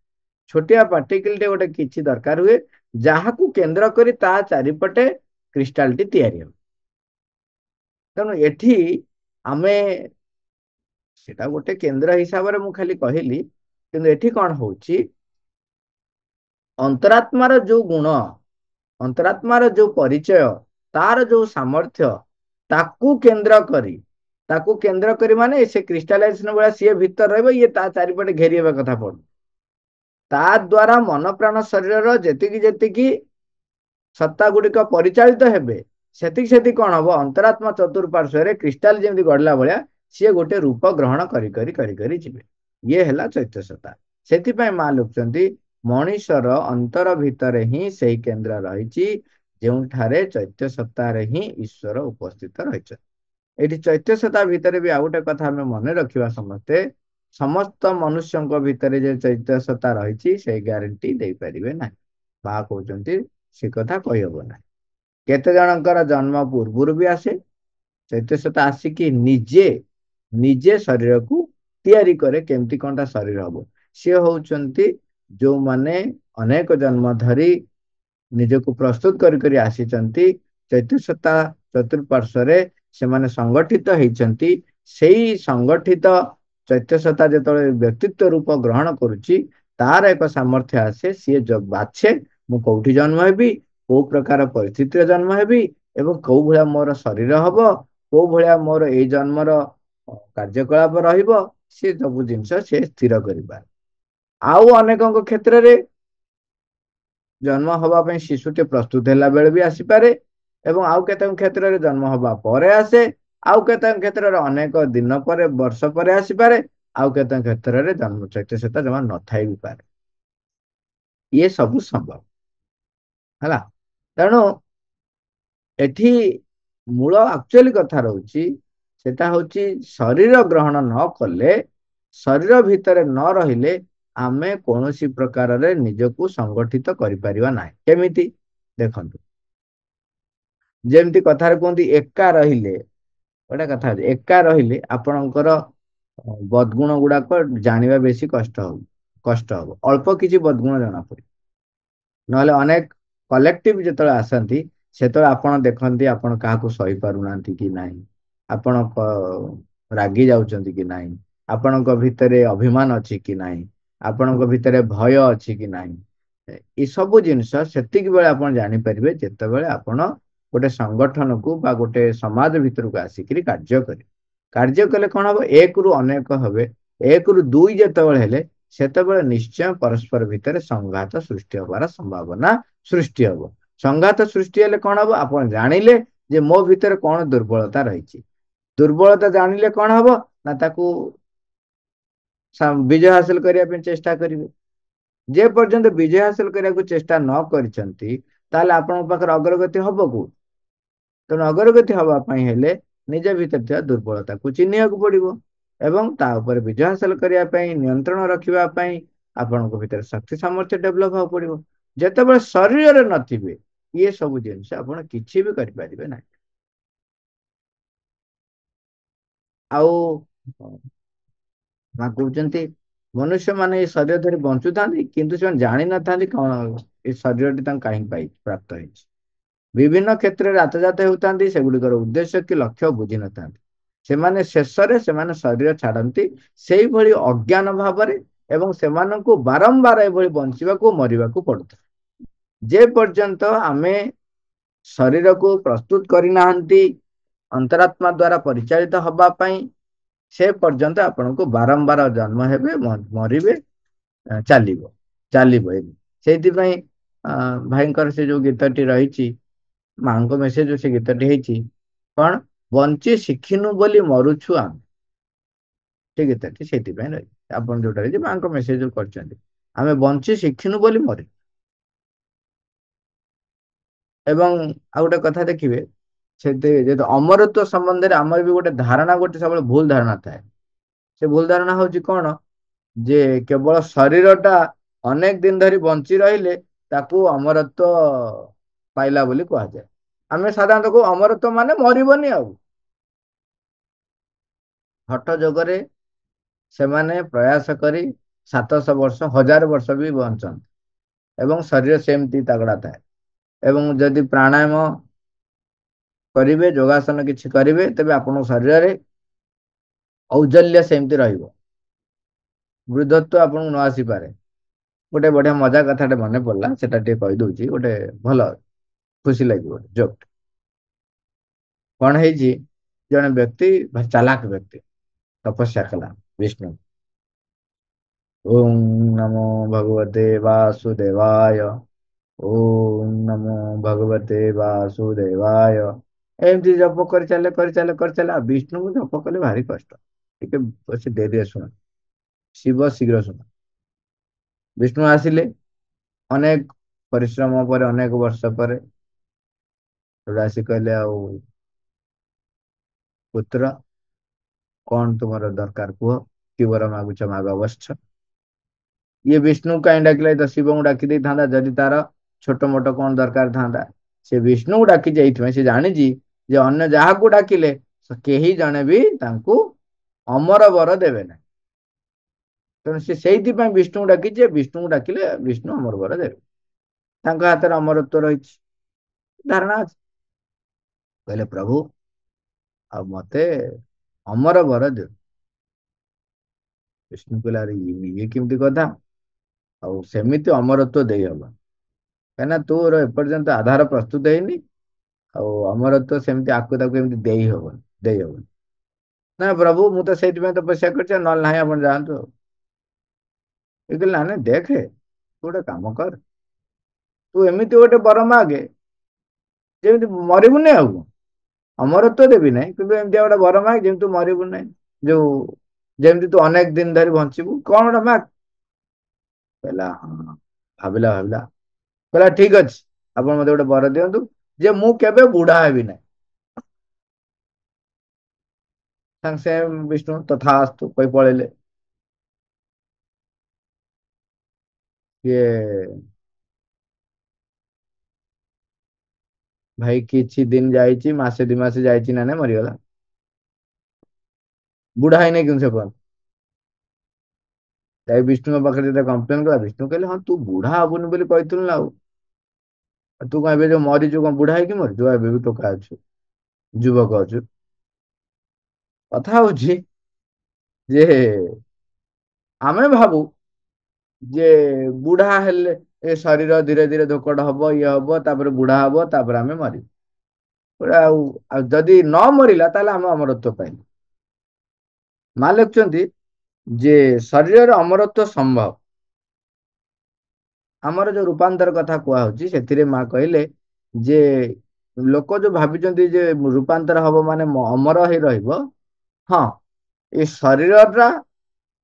ଛୋଟିଆ ପାର୍ଟିକିଲ ଟେ ଗୋଟେ କିଛି ଦରକାର ହୁଏ ଯାହାକୁ କେନ୍ଦ୍ର କରି ତା ଚାରିପଟେ କ୍ରିଷ୍ଟାଲଟି ତିଆରି ହେବ। ତେଣୁ ଏଠି ଆମେ ସେଟା ଗୋଟେ କେନ୍ଦ୍ର ହିସାବରେ ମୁଁ ଖାଲି କହିଲି, କିନ୍ତୁ ଏଠି କଣ ହଉଛି? ଅନ୍ତରାତ୍ମାର ଯୋଉ ଗୁଣ, ଅନ୍ତରାତ୍ମାର ଯୋଉ ପରିଚୟ, ତାର ଯୋଉ ସାମର୍ଥ୍ୟ, ତାକୁ କେନ୍ଦ୍ର କରି ମାନେ ସେ କ୍ରିଷ୍ଟାଲାଇଜେସନ ଭଳିଆ ସିଏ ଭିତରେ ରହିବ, ଇଏ ତା ଚାରିପଟେ ଘେରି ହେବା କଥା ପଡୁ। ତା ଦ୍ୱାରା ମନ ପ୍ରାଣ ଶରୀରର ଯେତିକି ଯେତିକି ସତ୍ତା ଗୁଡିକ ପରିଚାଳିତ ହେବେ ସେତିକି ସେତିକି କଣ ହବ? ଅନ୍ତରାତ୍ମା ଚତୁଃପାର୍ଶ୍ୱରେ କ୍ରିଷ୍ଟାଲ ଯେମିତି ଗଢିଲା ଭଳିଆ ସିଏ ଗୋଟେ ରୂପ ଗ୍ରହଣ କରି କରି କରି କରି ଯିବେ। ଇଏ ହେଲା ଚୈତ୍ୟ ସତ୍ତା। ସେଥିପାଇଁ ମା ଲେଖୁଛନ୍ତି ମଣିଷର ଅନ୍ତର ଭିତରେ ହିଁ ସେଇ କେନ୍ଦ୍ର ରହିଛି ଯେଉଁଠାରେ ଚୈତ୍ୟ ସତ୍ତାରେ ହିଁ ଈଶ୍ୱର ଉପସ୍ଥିତ ରହିଛନ୍ତି। ଏଠି ଚୈତ୍ୟ ସତ୍ତା ଭିତରେ ବି ଆଉ ଗୋଟେ କଥା ଆମେ ମନେ ରଖିବା, ସମସ୍ତ ମନୁଷ୍ୟଙ୍କ ଭିତରେ ଯେ ଚୈତ୍ୟ ସତ୍ତା ରହିଛି ସେଇ ଗ୍ୟାରେଣ୍ଟି ଦେଇପାରିବେ ନାହିଁ। ମା କହୁଛନ୍ତି ସେ କଥା କହିହବ ନାହିଁ। କେତେ ଜଣଙ୍କର ଜନ୍ମ ପୂର୍ବରୁ ବି ଆସେ ଚୈତ୍ୟ ସତ୍ତା, ଆସିକି ନିଜେ ନିଜେ ଶରୀରକୁ ତିଆରି କରେ। କେମିତି କଣଟା ଶରୀର ହବ? ସିଏ ହଉଛନ୍ତି ଯୋଉମାନେ ଅନେକ ଜନ୍ମ ଧରି ନିଜକୁ ପ୍ରସ୍ତୁତ କରି କରି ଆସିଛନ୍ତି। ଚୈତ୍ୟ ସତ୍ତା ଚତୁଃପାର୍ଶ୍ୱରେ ସେମାନେ ସଂଗଠିତ ହେଇଛନ୍ତି। ସେଇ ସଂଗଠିତ ଚୈତ୍ୟ ସତ୍ତା ଯେତେବେଳେ ବ୍ୟକ୍ତିତ୍ୱ ରୂପ ଗ୍ରହଣ କରୁଛି ତାର ଏକ ସାମର୍ଥ୍ୟ ଆସେ। ସିଏ ବାଛେ ମୁଁ କୋଉଠି ଜନ୍ମ ହେବି, କୋଉ ପ୍ରକାର ପରିସ୍ଥିତିରେ ଜନ୍ମ ହେବି ଏବଂ କୋଉ ଭଳିଆ ମୋର ଶରୀର ହବ, କୋଉ ଭଳିଆ ମୋର ଏଇ ଜନ୍ମର କାର୍ଯ୍ୟକଳାପ ରହିବ, ସେ ସବୁ ଜିନିଷ ସେ ସ୍ଥିର କରିପାରେ। ଆଉ ଅନେକଙ୍କ କ୍ଷେତ୍ରରେ ଜନ୍ମ ହବା ପାଇଁ ଶିଶୁଟି ପ୍ରସ୍ତୁତ ହେଲା ବେଳେ ବି ଆସିପାରେ ଏବଂ ଆଉ କେତେକ କ୍ଷେତ୍ରରେ ଜନ୍ମ ହବା ପରେ ଆସେ, ଆଉ କେତେକ କ୍ଷେତ୍ରରେ ଅନେକ ଦିନ ପରେ, ବର୍ଷ ପରେ ଆସିପାରେ, ଆଉ କେତେକ କ୍ଷେତ୍ରରେ ଜନ୍ମ ଚୈତ୍ୟ ସତ୍ତା ଜମା ନଥାଇ ବି ପାରେ। ଇଏ ସବୁ ସମ୍ଭବ ହେଲା। ତେଣୁ ଏଠି ମୂଳ ଆକ୍ଚୁଆଲି କଥା ରହୁଛି, ସେଟା ହଉଛି ଶରୀର ଗ୍ରହଣ ନ କଲେ, ଶରୀର ଭିତରେ ନ ରହିଲେ ଆମେ କୌଣସି ପ୍ରକାରରେ ନିଜକୁ ସଂଗଠିତ କରିପାରିବା ନାହିଁ। କେମିତି ଦେଖନ୍ତୁ, ଯେମିତି କଥାରେ କୁହନ୍ତି ଏକା ରହିଲେ, ଗୋଟେ କଥା ଅଛି, ଏକା ରହିଲେ ଆପଣଙ୍କର ବଦଗୁଣ ଗୁଡାକ ଜାଣିବା ବେଶୀ କଷ୍ଟ ହବ, ଅଳ୍ପ କିଛି ବଦଗୁଣ ଜଣା ପଡିବ। ନହେଲେ ଅନେକ କଲେକ୍ଟିଭ ଯେତେବେଳେ ଆସନ୍ତି, ସେତେବେଳେ ଆପଣ ଦେଖନ୍ତି ଆପଣ କାହାକୁ ସହି ପାରୁନାହାନ୍ତି କି ନାହିଁ, ଆପଣ ରାଗି ଯାଉଛନ୍ତି କି ନାହିଁ, ଆପଣଙ୍କ ଭିତରେ ଅଭିମାନ ଅଛି କି ନାହିଁ, ଆପଣଙ୍କ ଭିତରେ ଭୟ ଅଛି କି ନାହିଁ। ଏସବୁ ଜିନିଷ ସେତିକି ବେଳେ ଆପଣ ଜାଣିପାରିବେ ଯେତେବେଳେ ଆପଣ ଗୋଟେ ସଂଗଠନକୁ ବା ଗୋଟେ ସମାଜ ଭିତରକୁ ଆସିକିରି କାର୍ଯ୍ୟ କରିବେ। କାର୍ଯ୍ୟ କଲେ କଣ ହବ, ଏକରୁ ଅନେକ ହେବେ, ଏକରୁ ଦୁଇ ଯେତେବେଳେ ହେଲେ, ସେତେବେଳେ ନିଶ୍ଚୟ ପରସ୍ପର ଭିତରେ ସଂଘାତ ସୃଷ୍ଟି ହବାର ସମ୍ଭାବନା ସୃଷ୍ଟି ହବ। ସଂଘାତ ସୃଷ୍ଟି ହେଲେ କଣ ହବ, ଆପଣ ଜାଣିଲେ ଯେ ମୋ ଭିତରେ କଣ ଦୁର୍ବଳତା ରହିଛି। ଦୁର୍ବଳତା ଜାଣିଲେ କଣ ହବ ନା, ତାକୁ ବିଜୟ ହାସଲ କରିବା ପାଇଁ ଚେଷ୍ଟା କରିବେ। ଯେ ପର୍ଯ୍ୟନ୍ତ ବିଜୟ ହାସଲ କରିବାକୁ ଚେଷ୍ଟା ନ କରିଛନ୍ତି, ତାହେଲେ ଆପଣଙ୍କ ପାଖରେ ଅଗ୍ରଗତି ହବ କୁ? ତେଣୁ ଅଗ୍ରଗତି ହବା ପାଇଁ ହେଲେ ନିଜ ଭିତରେ ଥିବା ଦୁର୍ବଳତାକୁ ଚିହ୍ନିବାକୁ ପଡିବ ଏବଂ ତା ଉପରେ ବିଜୟ ହାସଲ କରିବା ପାଇଁ, ନିୟନ୍ତ୍ରଣ ରଖିବା ପାଇଁ ଆପଣଙ୍କ ଭିତରେ ଶକ୍ତି ସାମର୍ଥ୍ୟ ଡେଭଲପ ହବାକୁ ପଡିବ। ଯେତେବେଳେ ଶରୀରରେ ନଥିବେ, ଇଏ ସବୁ ଜିନିଷ ଆପଣ କିଛି ବି କରିପାରିବେ ନାହିଁ। ଆଉ ମା କହୁଛନ୍ତି ମନୁଷ୍ୟ ମାନେ ଏଇ ଶରୀର ଧରି ବଞ୍ଚୁଥାନ୍ତି, କିନ୍ତୁ ସେମାନେ ଜାଣିନଥାନ୍ତି କଣ ଏ ଶରୀରଟି ତାଙ୍କୁ କାହିଁକି ପ୍ରାପ୍ତ ହେଇଛି। ବିଭିନ୍ନ କ୍ଷେତ୍ରରେ ଆତଜାତ ହେଉଥାନ୍ତି, ସେଗୁଡିକର ଉଦ୍ଦେଶ୍ୟ କି ଲକ୍ଷ୍ୟ ବୁଝିନଥାନ୍ତି। ସେମାନେ ଶେଷରେ ସେମାନେ ଶରୀର ଛାଡନ୍ତି ସେଇଭଳି ଅଜ୍ଞାନ ଭାବରେ, ଏବଂ ସେମାନଙ୍କୁ ବାରମ୍ବାର ଏଭଳି ବଞ୍ଚିବାକୁ ମରିବାକୁ ପଡୁଥାଏ। ଯେ ପର୍ଯ୍ୟନ୍ତ ଆମେ ଶରୀରକୁ ପ୍ରସ୍ତୁତ କରିନାହାନ୍ତି ଅନ୍ତରାତ୍ମା ଦ୍ଵାରା ପରିଚାଳିତ ହବା ପାଇଁ, ସେ ପର୍ଯ୍ୟନ୍ତ ଆପଣଙ୍କୁ ବାରମ୍ବାର ଜନ୍ମ ହେବେ, ମରିବେ, ଚାଲିବ ଚାଲିବ। ସେଇଥିପାଇଁ ଭାଇଙ୍କର ସେ ଯୋଉ ଗୀତଟି ରହିଛି, ମାଙ୍କ ମେସେଜ ସେ ଗୀତଟି ହେଇଛି କଣ, ବଞ୍ଚି ଶିଖିନୁ ବୋଲି ମରୁଛୁ ଆମେ। ସେ ଗୀତଟି ସେଇଥିପାଇଁ ରହିଛି, ଆପଣ ଯୋଉଟା ରହିଛି ମାଙ୍କ ମେସେଜ କରିଛନ୍ତି, ଆମେ ବଞ୍ଚି ଶିଖିନୁ ବୋଲି ମରି। ଏବଂ ଆଉ ଗୋଟେ କଥା ଦେଖିବେ, ଯେହେତୁ ଅମରତ୍ୱ ସମ୍ବନ୍ଧରେ ଆମର ବି ଗୋଟେ ଧାରଣା, ଗୋଟେ ସବୁବେଳେ ଭୁଲ ଧାରଣା ଥାଏ। ସେ ଭୁଲ ଧାରଣା ହଉଛି କଣ, ଯେ କେବଳ ଶରୀରଟା ଅନେକ ଦିନ ଧରି ବଞ୍ଚି ରହିଲେ ତାକୁ ଅମରତ୍ୱ ପାଇଲା ବୋଲି କୁହାଯାଏ। ଆମେ ସାଧାରଣତଃ କହୁ ଅମରତ୍ୱ ମାନେ ମରିବନି। ଆଉ ହଠ ଯୋଗରେ ସେମାନେ ପ୍ରୟାସ କରି 700 ବର୍ଷ, 1000 ବର୍ଷ ବି ବଞ୍ଚନ୍ତି ଏବଂ ଶରୀର ସେମିତି ତାଗଡା ଥାଏ। ଏବଂ ଯଦି ପ୍ରାଣାୟାମ କରିବେ, ଯୋଗାସନ କିଛି କରିବେ, ତେବେ ଆପଣଙ୍କ ଶରୀରରେ ଔଜ୍ଜଲ୍ୟ ସେମିତି ରହିବ, ବୃଦ୍ଧତ୍ୱ ଆପଣଙ୍କୁ ନ ଆସିପାରେ। ଗୋଟେ ବଢିଆ ମଜା କଥାଟେ ମନେ ପଡିଲା, ସେଟା ଟିକେ କହିଦଉଛି, ଗୋଟେ ଭଲ ଖୁସି ଲାଗିବ ଜୋକ୍। କଣ ହେଇଛି, ଜଣେ ବ୍ୟକ୍ତି ଭାରି ଚାଲାକ ବ୍ୟକ୍ତି ତପସ୍ୟା କଲା ବିଷ୍ଣୁ। ଓಂ ନମୋ ଭଗବତେ ବାସୁଦେବାୟ, ଓಂ ନମୋ ଭଗବତେ ବାସୁଦେବାୟ, ଏମିତି ଜପ କରିଚାଲେ। ଆଉ ବିଷ୍ଣୁଙ୍କୁ ଜପ କଲେ ଭାରି କଷ୍ଟ। ଟିକେ ବସି ଧୀରେ ଶୁଣ, ଶିବ ଶୀଘ୍ର ଶୁଣ। ବିଷ୍ଣୁ ଆସିଲେ ଅନେକ ପରିଶ୍ରମ ପରେ, ଅନେକ ବର୍ଷ ପରେ ଆସି କହିଲେ, ଆଉ ପୁତ୍ର, କଣ ତୁମର ଦରକାର କୁହ, କି ବର ମାଗୁଛ ମାଗ ଅବଶ୍ୟ। ଇଏ ବିଷ୍ଣୁ କାହିଁ ଡାକିଲା, ତ ଶିବଙ୍କୁ ଡାକି ଦେଇଥାନ୍ତା ଯଦି ତାର ଛୋଟ ମୋଟ କଣ ଦରକାର ଥାନ୍ତା। ସେ ବିଷ୍ଣୁଙ୍କୁ ଡାକି ଯାଇଥିବେ, ସେ ଜାଣିଛି ଯେ ଅନ୍ୟ ଯାହାକୁ ଡାକିଲେ କେହି ଜଣେ ବି ତାଙ୍କୁ ଅମର ବର ଦେବେ ନାହିଁ। ତେଣୁ ସେ ସେଇଥିପାଇଁ ବିଷ୍ଣୁଙ୍କୁ ଡାକିଛି, ବିଷ୍ଣୁଙ୍କୁ ଡାକିଲେ ବିଷ୍ଣୁ ଅମର ବର ଦେବେ, ତାଙ୍କ ହାତରେ ଅମରତ୍ୱ ରହିଛି, ଧାରଣା ଅଛି। କହିଲେ ପ୍ରଭୁ, ଆଉ ମତେ ଅମର ବର ଦିଅ। ବିଷ୍ଣୁ କହିଲା, ଆରେ ଇଏ କେମିତି କଥା, ଆଉ ସେମିତି ଅମରତ୍ୱ ଦେଇହବ, କାହିଁକିନା ତୋର ଏପର୍ଯ୍ୟନ୍ତ ଆଧାର ପ୍ରସ୍ତୁତ ହେଇନି, ଆଉ ଅମରତ୍ୱ ସେମିତି ଆକୁ ତାକୁ ଏମିତି ଦେଇହବନି। ନା ପ୍ରଭୁ, ମୁଁ ତ ସେଇଥିପାଇଁ ତପସ୍ୟା କରିଛି, ନହେଲେ ନାହିଁ, ଆପଣ ଯାଆନ୍ତୁ। ଆଉ ଏ କହିଲେ, ନା ନାଇଁ, ଦେଖେ, ତୁ ଗୋଟେ କାମ କର, ତୁ ଏମିତି ଗୋଟେ ବର ମାଗେ ଯେମିତି ମରିବୁନି। ଆଉ ଅମରତ୍ୱ ଦେବି ନାହିଁ, କିନ୍ତୁ ଏମିତିଆ ଗୋଟେ ବର ମାଗେ ଯେମିତି ତୁ ମରିବୁ ନାହିଁ, ଯେମିତି ତୁ ଅନେକ ଦିନ ଧରି ବଞ୍ଚିବୁ, କଣ ଗୋଟେ ମାଗ। କହିଲା, ହଁ। ଭାବିଲା ଭାବିଲା କହିଲା ଠିକ ଅଛି, ଆପଣ ମତେ ଗୋଟେ ବର ଦିଅନ୍ତୁ ଯେ ମୁଁ କେବେ ବୁଢା ହେବି ନାହିଁ। ସାଙ୍ଗେ ସାଙ୍ଗେ ବିଷ୍ଣୁ ତଥାସ୍ତୁ କହି ପଳେଇଲେ। ସିଏ ଭାଇ କିଛି ଦିନ ଯାଇଛି, ମାସେ ଦି ମାସେ ଯାଇଛି ନା ନାଇଁ ମରିଗଲା। ବୁଢା ହେଇନି କିନ୍ତୁ ସେ ପର୍ଯ୍ୟନ୍ତ। ଯାଇ ବିଷ୍ଣୁଙ୍କ ପାଖରେ ଯେତେ କମ୍ପ୍ଲେନ କଲା, ବିଷ୍ଣୁ କହିଲେ ହଁ ତୁ ବୁଢା ହବୁନି ବୋଲି କହିଥିଲୁ ନା, ଆଉ ତୁ କଣ ଏବେ ଯୋଉ ମରିଛୁ କଣ ବୁଢା ହେଇକି ମରିଛୁ? ଏବେ ବି ଟୋକା ଅଛୁ, ଯୁବକ ଅଛୁ। କଥା ହଉଛି ଯେ ଆମେ ଭାବୁ ଯେ ବୁଢା ହେଲେ ଏ ଶରୀର ଧୀରେ ଧୀରେ ଧୋକଟ ହବ, ଇଏ ହବ, ତାପରେ ବୁଢା ହବ, ତାପରେ ଆମେ ମରିବୁ। ଆଉ ଆଉ ଯଦି ନ ମରିଲା ତାହେଲେ ଆମେ ଅମରତ୍ୱ ପାଇବୁ। ମା ଲେଖୁଛନ୍ତି ଯେ ଶରୀରର ଅମରତ୍ୱ ସମ୍ଭବ। ଆମର ଯୋଉ ରୂପାନ୍ତର କଥା କୁହାହଉଛି ସେଥିରେ ମା କହିଲେ ଯେ ଲୋକ ଯୋଉ ଭାବିଛନ୍ତି ଯେ ରୂପାନ୍ତର ହବ ମାନେ ଅମର ହେଇ ରହିବ, ହଁ ଏ ଶରୀରଟା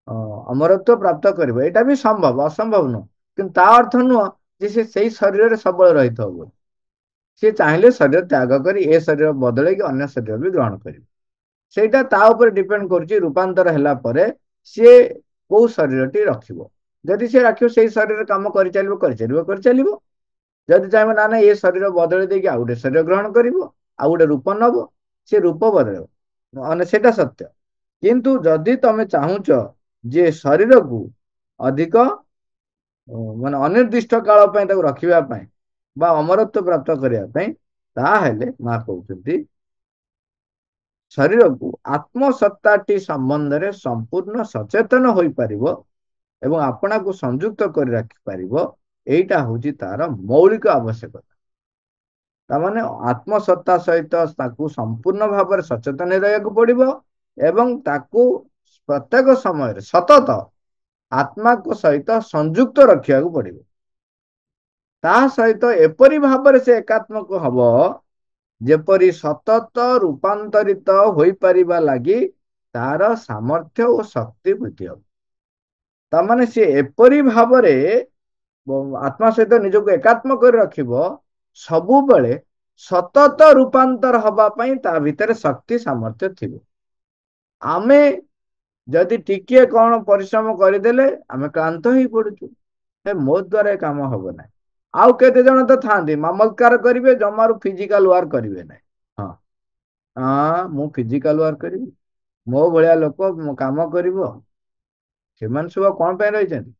ଅମରତ୍ୱ ପ୍ରାପ୍ତ କରିବ, ଏଇଟା ବି ସମ୍ଭବ, ଅସମ୍ଭବ ନୁହଁ। କିନ୍ତୁ ତା ଅର୍ଥ ନୁହଁ ଯେ ସେ ସେଇ ଶରୀରରେ ସବୁବେଳେ ରହିଥିବ ବୋଲି। ସିଏ ଚାହିଁଲେ ଶରୀର ତ୍ୟାଗ କରି ଏ ଶରୀର ବଦଳେଇକି ଅନ୍ୟ ଶରୀର ବି ଗ୍ରହଣ କରିବ। ସେଇଟା ତା ଉପରେ ଡିପେଣ୍ଡ କରୁଛି ରୂପାନ୍ତର ହେଲା ପରେ ସିଏ କୋଉ ଶରୀରଟି ରଖିବ। ଯଦି ସିଏ ରଖିବ ସେଇ ଶରୀରରେ କାମ କରିଚାଲିବ କରିଚାଲିବ କରିଚାଲିବ। ଯଦି ଚାହିଁବ ନା ନାଇଁ ଏ ଶରୀର ବଦଳେଇ ଦେଇକି ଆଉ ଗୋଟେ ଶରୀର ଗ୍ରହଣ କରିବ, ଆଉ ଗୋଟେ ରୂପ ନବ, ସେ ରୂପ ବଦଳେଇବ, ମାନେ ସେଇଟା ସତ୍ୟ। କିନ୍ତୁ ଯଦି ତମେ ଚାହୁଁଛ ଯେ ଶରୀରକୁ ଅଧିକ ମାନେ ଅନିର୍ଦ୍ଦିଷ୍ଟ କାଳ ପାଇଁ ତାକୁ ରଖିବା ପାଇଁ ବା ଅମରତ୍ୱ ପ୍ରାପ୍ତ କରିବା ପାଇଁ, ତାହେଲେ ମା କହୁଛନ୍ତି ଶରୀରକୁ ଆତ୍ମସତ୍ତାଟି ସମ୍ବନ୍ଧରେ ସମ୍ପୂର୍ଣ୍ଣ ସଚେତନ ହୋଇପାରିବ ଏବଂ ଆପଣାକୁ ସଂଯୁକ୍ତ କରି ରଖିପାରିବ, ଏଇଟା ହଉଛି ତାର ମୌଳିକ ଆବଶ୍ୟକତା। ତାମାନେ ଆତ୍ମସତ୍ତା ସହିତ ତାକୁ ସମ୍ପୂର୍ଣ୍ଣ ଭାବରେ ସଚେତନ ରହିବାକୁ ପଡିବ ଏବଂ ତାକୁ ପ୍ରତ୍ୟେକ ସମୟରେ ସତତ ଆତ୍ମାକୁ ସହିତ ସଂଯୁକ୍ତ ରଖିବାକୁ ପଡିବ। ତା ସହିତ ଏପରି ଭାବରେ ସେ ଏକାତ୍ମକ ହବ ଯେପରି ସତତ ରୂପାନ୍ତରିତ ହୋଇପାରିବା ଲାଗି ତାର ସାମର୍ଥ୍ୟ ଓ ଶକ୍ତି ବୃଦ୍ଧି ହବ। ତାମାନେ ସିଏ ଏପରି ଭାବରେ ଆତ୍ମା ସହିତ ନିଜକୁ ଏକାତ୍ମ କରି ରଖିବ, ସବୁବେଳେ ସତତ ରୂପାନ୍ତର ହବା ପାଇଁ ତା ଭିତରେ ଶକ୍ତି ସାମର୍ଥ୍ୟ ଥିବ। ଆମେ ଯଦି ଟିକିଏ କଣ ପରିଶ୍ରମ କରିଦେଲେ ଆମେ କ୍ଳାନ୍ତ ହେଇ ପଡୁଛୁ, ମୋ ଦ୍ୱାରା ଏ କାମ ହବ ନାହିଁ। ଆଉ କେତେ ଜଣ ତ ଥାଆନ୍ତି ମାମଲତ୍କାର କରିବେ, ଜମାରୁ ଫିଜିକାଲ ୱାର୍କ କରିବେ ନାହିଁ। ହଁ ହଁ ମୁଁ ଫିଜିକାଲ ୱାର୍କ କରିବି, ମୋ ଭଳିଆ ଲୋକ କାମ କରିବ, ସେମାନେ ସବୁ କଣ ପାଇଁ ରହିଛନ୍ତି?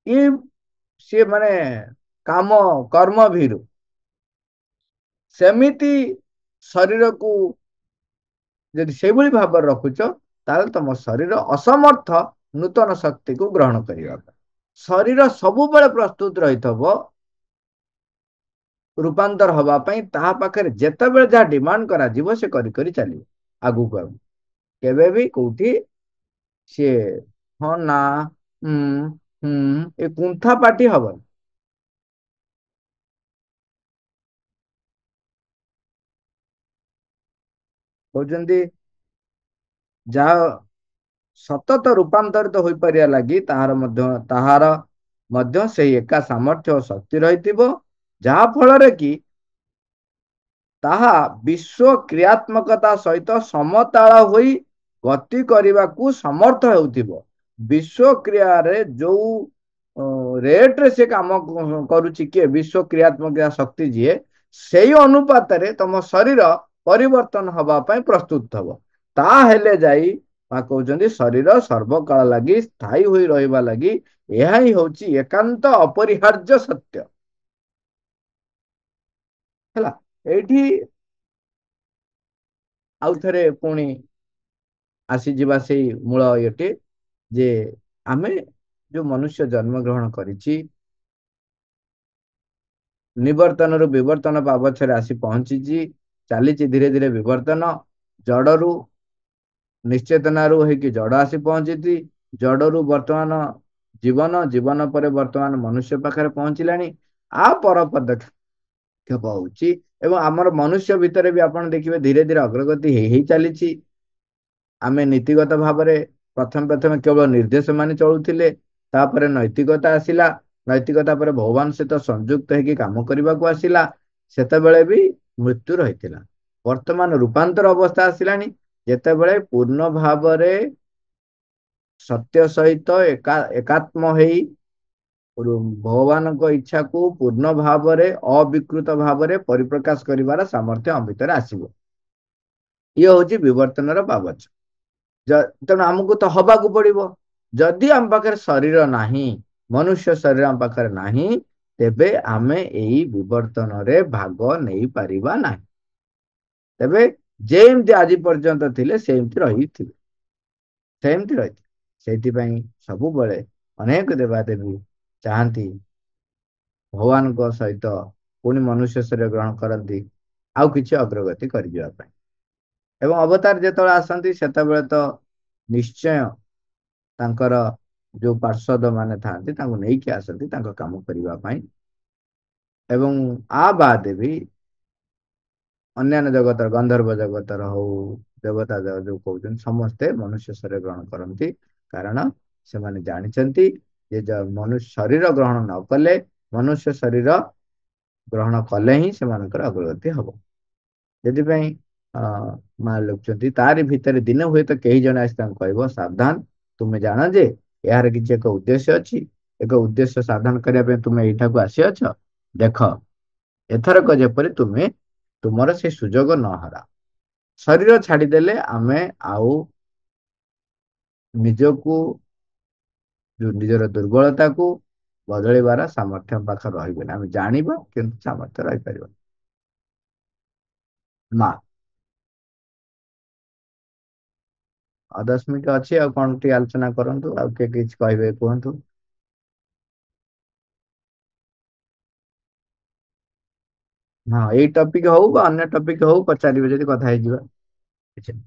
ଇଏ ସିଏ ମାନେ କର୍ମ ଭୀରୁ। ସେମିତି ଶରୀରକୁ ଯଦି ସେଇଭଳି ଭାବରେ ରଖୁଛ, ତାହେଲେ ତମ ଶରୀର ଅସମର୍ଥ ନୂତନ ଶକ୍ତିକୁ ଗ୍ରହଣ କରିବା ପାଇଁ। ଶରୀର ସବୁବେଳେ ପ୍ରସ୍ତୁତ ରହିଥିବ ରୂପାନ୍ତର ହବା ପାଇଁ, ତାହା ପାଖରେ ଯେତେବେଳେ ଯାହା ଡିମାଣ୍ଡ କରାଯିବ ସେ କରି କରି ଚାଲିବ ଆଗକୁ ଆଗକୁ। କେବେ ବି କୋଉଠି ସିଏ ହଁ ନା ହୁଁ ହୁଁ ଏ କୁନ୍ଥା ପାଟି ହବନି। କହୁଛନ୍ତି ଯାହା ସତତ ରୂପାନ୍ତରିତ ହୋଇପାରିବା ଲାଗି ତାହାର ମଧ୍ୟ ସେଇ ଏକା ସାମର୍ଥ୍ୟ ଓ ଶକ୍ତି ରହିଥିବ, ଯାହା ଫଳରେ କି ତାହା ବିଶ୍ୱ କ୍ରିୟାତ୍ମକତା ସହିତ ସମତାଳ ହୋଇ ଗତି କରିବାକୁ ସମର୍ଥ ହେଉଥିବ। ବିଶ୍ୱ କ୍ରିୟାରେ ଯୋଉ ରେଟ ରେ ସେ କାମ କରୁଛି କିଏ, ବିଶ୍ୱ କ୍ରିୟାତ୍ମକ ଶକ୍ତି ଯିଏ, ସେଇ ଅନୁପାତରେ ତମ ଶରୀର ପରିବର୍ତ୍ତନ ହବା ପାଇଁ ପ୍ରସ୍ତୁତ ହବ। ତାହେଲେ ଯାଇ ବା କହୁଛନ୍ତି ଶରୀର ସର୍ବକାଳ ଲାଗି ସ୍ଥାୟୀ ହୋଇ ରହିବା ଲାଗି ଏହା ହିଁ ହଉଛି ଏକାନ୍ତ ଅପରିହାର୍ଯ୍ୟ ସତ୍ୟ। ହେଲା, ଏଇଠି ଆଉ ଥରେ ପୁଣି ଆସିଯିବା ସେଇ ମୂଳ ଇଏଟି ଯେ ଆମେ ଯୋଉ ମନୁଷ୍ୟ ଜନ୍ମ ଗ୍ରହଣ କରିଛି, ନିବର୍ତ୍ତନରୁ ବିବର୍ତ୍ତନ ପାବଛରେ ଆସି ପହଞ୍ଚିଛି, ଚାଲିଛି ଧୀରେ ଧୀରେ ବିବର୍ତ୍ତନ, ଜଡରୁ ନିଶ୍ଚେତନାରୁ ହେଇକି ଜଡ ଆସି ପହଞ୍ଚିଛି, ଜଡରୁ ବର୍ତ୍ତମାନ ଜୀବନ, ଜୀବନ ପରେ ବର୍ତ୍ତମାନ ମନୁଷ୍ୟ ପାଖରେ ପହଞ୍ଚିଲାଣି। ଆ ପର ପଦକ୍ଷେପ ହଉଛି ଏବଂ ଆମର ମନୁଷ୍ୟ ଭିତରେ ବି ଆପଣ ଦେଖିବେ ଧୀରେ ଧୀରେ ଅଗ୍ରଗତି ହେଇ ହେଇ ଚାଲିଛି। ଆମେ ନୀତିଗତ ଭାବରେ ପ୍ରଥମେ ପ୍ରଥମେ କେବଳ ନିର୍ଦ୍ଦେଶ ମାନି ଚଳୁଥିଲେ, ତାପରେ ନୈତିକତା ଆସିଲା, ନୈତିକତା ପରେ ଭଗବାନ ସହିତ ସଂଯୁକ୍ତ ହେଇକି କାମ କରିବାକୁ ଆସିଲା, ସେତେବେଳେ ବି ମୃତ୍ୟୁ ରହିଥିଲା। ବର୍ତ୍ତମାନ ରୂପାନ୍ତର ଅବସ୍ଥା ଆସିଲାଣି, ଯେତେବେଳେ ପୂର୍ଣ୍ଣ ଭାବରେ ସତ୍ୟ ସହିତ ଏକାତ୍ମ ହେଇ ଭଗବାନଙ୍କ ଇଚ୍ଛାକୁ ପୂର୍ଣ୍ଣ ଭାବରେ ଅବିକୃତ ଭାବରେ ପରିପ୍ରକାଶ କରିବାର ସାମର୍ଥ୍ୟ ଆମ ଭିତରେ ଆସିବ। ଇଏ ହଉଛି ବିବର୍ତ୍ତନର ପାବଚ। ତେଣୁ ଆମକୁ ତ ହବାକୁ ପଡିବ। ଯଦି ଆମ ପାଖରେ ଶରୀର ନାହିଁ, ମନୁଷ୍ୟ ଶରୀର ଆମ ପାଖରେ ନାହିଁ, ତେବେ ଆମେ ଏଇ ବିବର୍ତ୍ତନରେ ଭାଗ ନେଇପାରିବା ନାହିଁ। ତେବେ ଯେମିତି ଆଜି ପର୍ଯ୍ୟନ୍ତ ଥିଲେ ସେମିତି ରହିଥିବେ, ସେମିତି ରହିଥିବେ। ସେଇଥିପାଇଁ ସବୁବେଳେ ଅନେକ ଦେବାଦେବୀ ଚାହାନ୍ତି ଭଗବାନଙ୍କ ସହିତ ପୁଣି ମନୁଷ୍ୟ ଶରୀର ଗ୍ରହଣ କରନ୍ତି ଆଉ କିଛି ଅଗ୍ରଗତି କରିଯିବା ପାଇଁ। ଏବଂ ଅବତାର ଯେତେବେଳେ ଆସନ୍ତି ସେତେବେଳେ ତ ନିଶ୍ଚୟ ତାଙ୍କର ଯୋଉ ପାର୍ଷଦ ମାନେ ଥାଆନ୍ତି ତାଙ୍କୁ ନେଇକି ଆସନ୍ତି ତାଙ୍କ କାମ କରିବା ପାଇଁ। ଏବଂ ଆ ବାଦେ ବି ଅନ୍ୟାନ୍ୟ ଜଗତର, ଗନ୍ଧର୍ବ ଜଗତର ହଉ, ଦେବତା ଯୋଉ କହୁଛନ୍ତି, ସମସ୍ତେ ମନୁଷ୍ୟ ଶରୀର ଗ୍ରହଣ କରନ୍ତି। କାରଣ ସେମାନେ ଜାଣିଛନ୍ତି ଯେ ମନୁଷ୍ୟ ଶରୀର ଗ୍ରହଣ ନ କଲେ, ମନୁଷ୍ୟ ଶରୀର ଗ୍ରହଣ କଲେ ହିଁ ସେମାନଙ୍କର ଅଗ୍ରଗତି ହବ। ସେଥିପାଇଁ ମା ଲେଖୁଛନ୍ତି, ତାରି ଭିତରେ ଦିନେ ହୁଏତ କେହି ଜଣେ ଆସି ତାଙ୍କୁ କହିବ, ସାବଧାନ, ତୁମେ ଜାଣ ଯେ ଏହାର କିଛି ଏକ ଉଦ୍ଦେଶ୍ୟ ଅଛି। ଏକ ଉଦ୍ଦେଶ୍ୟ ସାଧନ କରିବା ପାଇଁ ତୁମେ ଏଇଠାକୁ ଆସିଅଛ। ଦେଖ, ଏଥରକ ଯେପରି ତୁମେ ତୁମର ସେ ସୁଯୋଗ ନ ହରା। ଶରୀର ଛାଡିଦେଲେ ଆମେ ଆଉ ନିଜକୁ, ନିଜର ଦୁର୍ବଳତାକୁ ବଦଳିବାର ସାମର୍ଥ୍ୟ ଆମ ପାଖରେ ରହିବନି। ଆମେ ଜାଣିବା କିନ୍ତୁ ସାମର୍ଥ୍ୟ ରହିପାରିବନି। ମା 10 ମିନିଟ ଅଛି, ଆଉ କଣ ଟିକେ ଆଲୋଚନା କରନ୍ତୁ। ଆଉ କିଏ କିଛି କହିବେ କୁହନ୍ତୁ। ହଁ, ଏଇ ଟପିକ ହଉ ବା ଅନ୍ୟ ଟପିକ ହଉ, ପଚାରିବେ ଯଦି କଥା ହେଇଯିବା। କିଛି ନାହିଁ।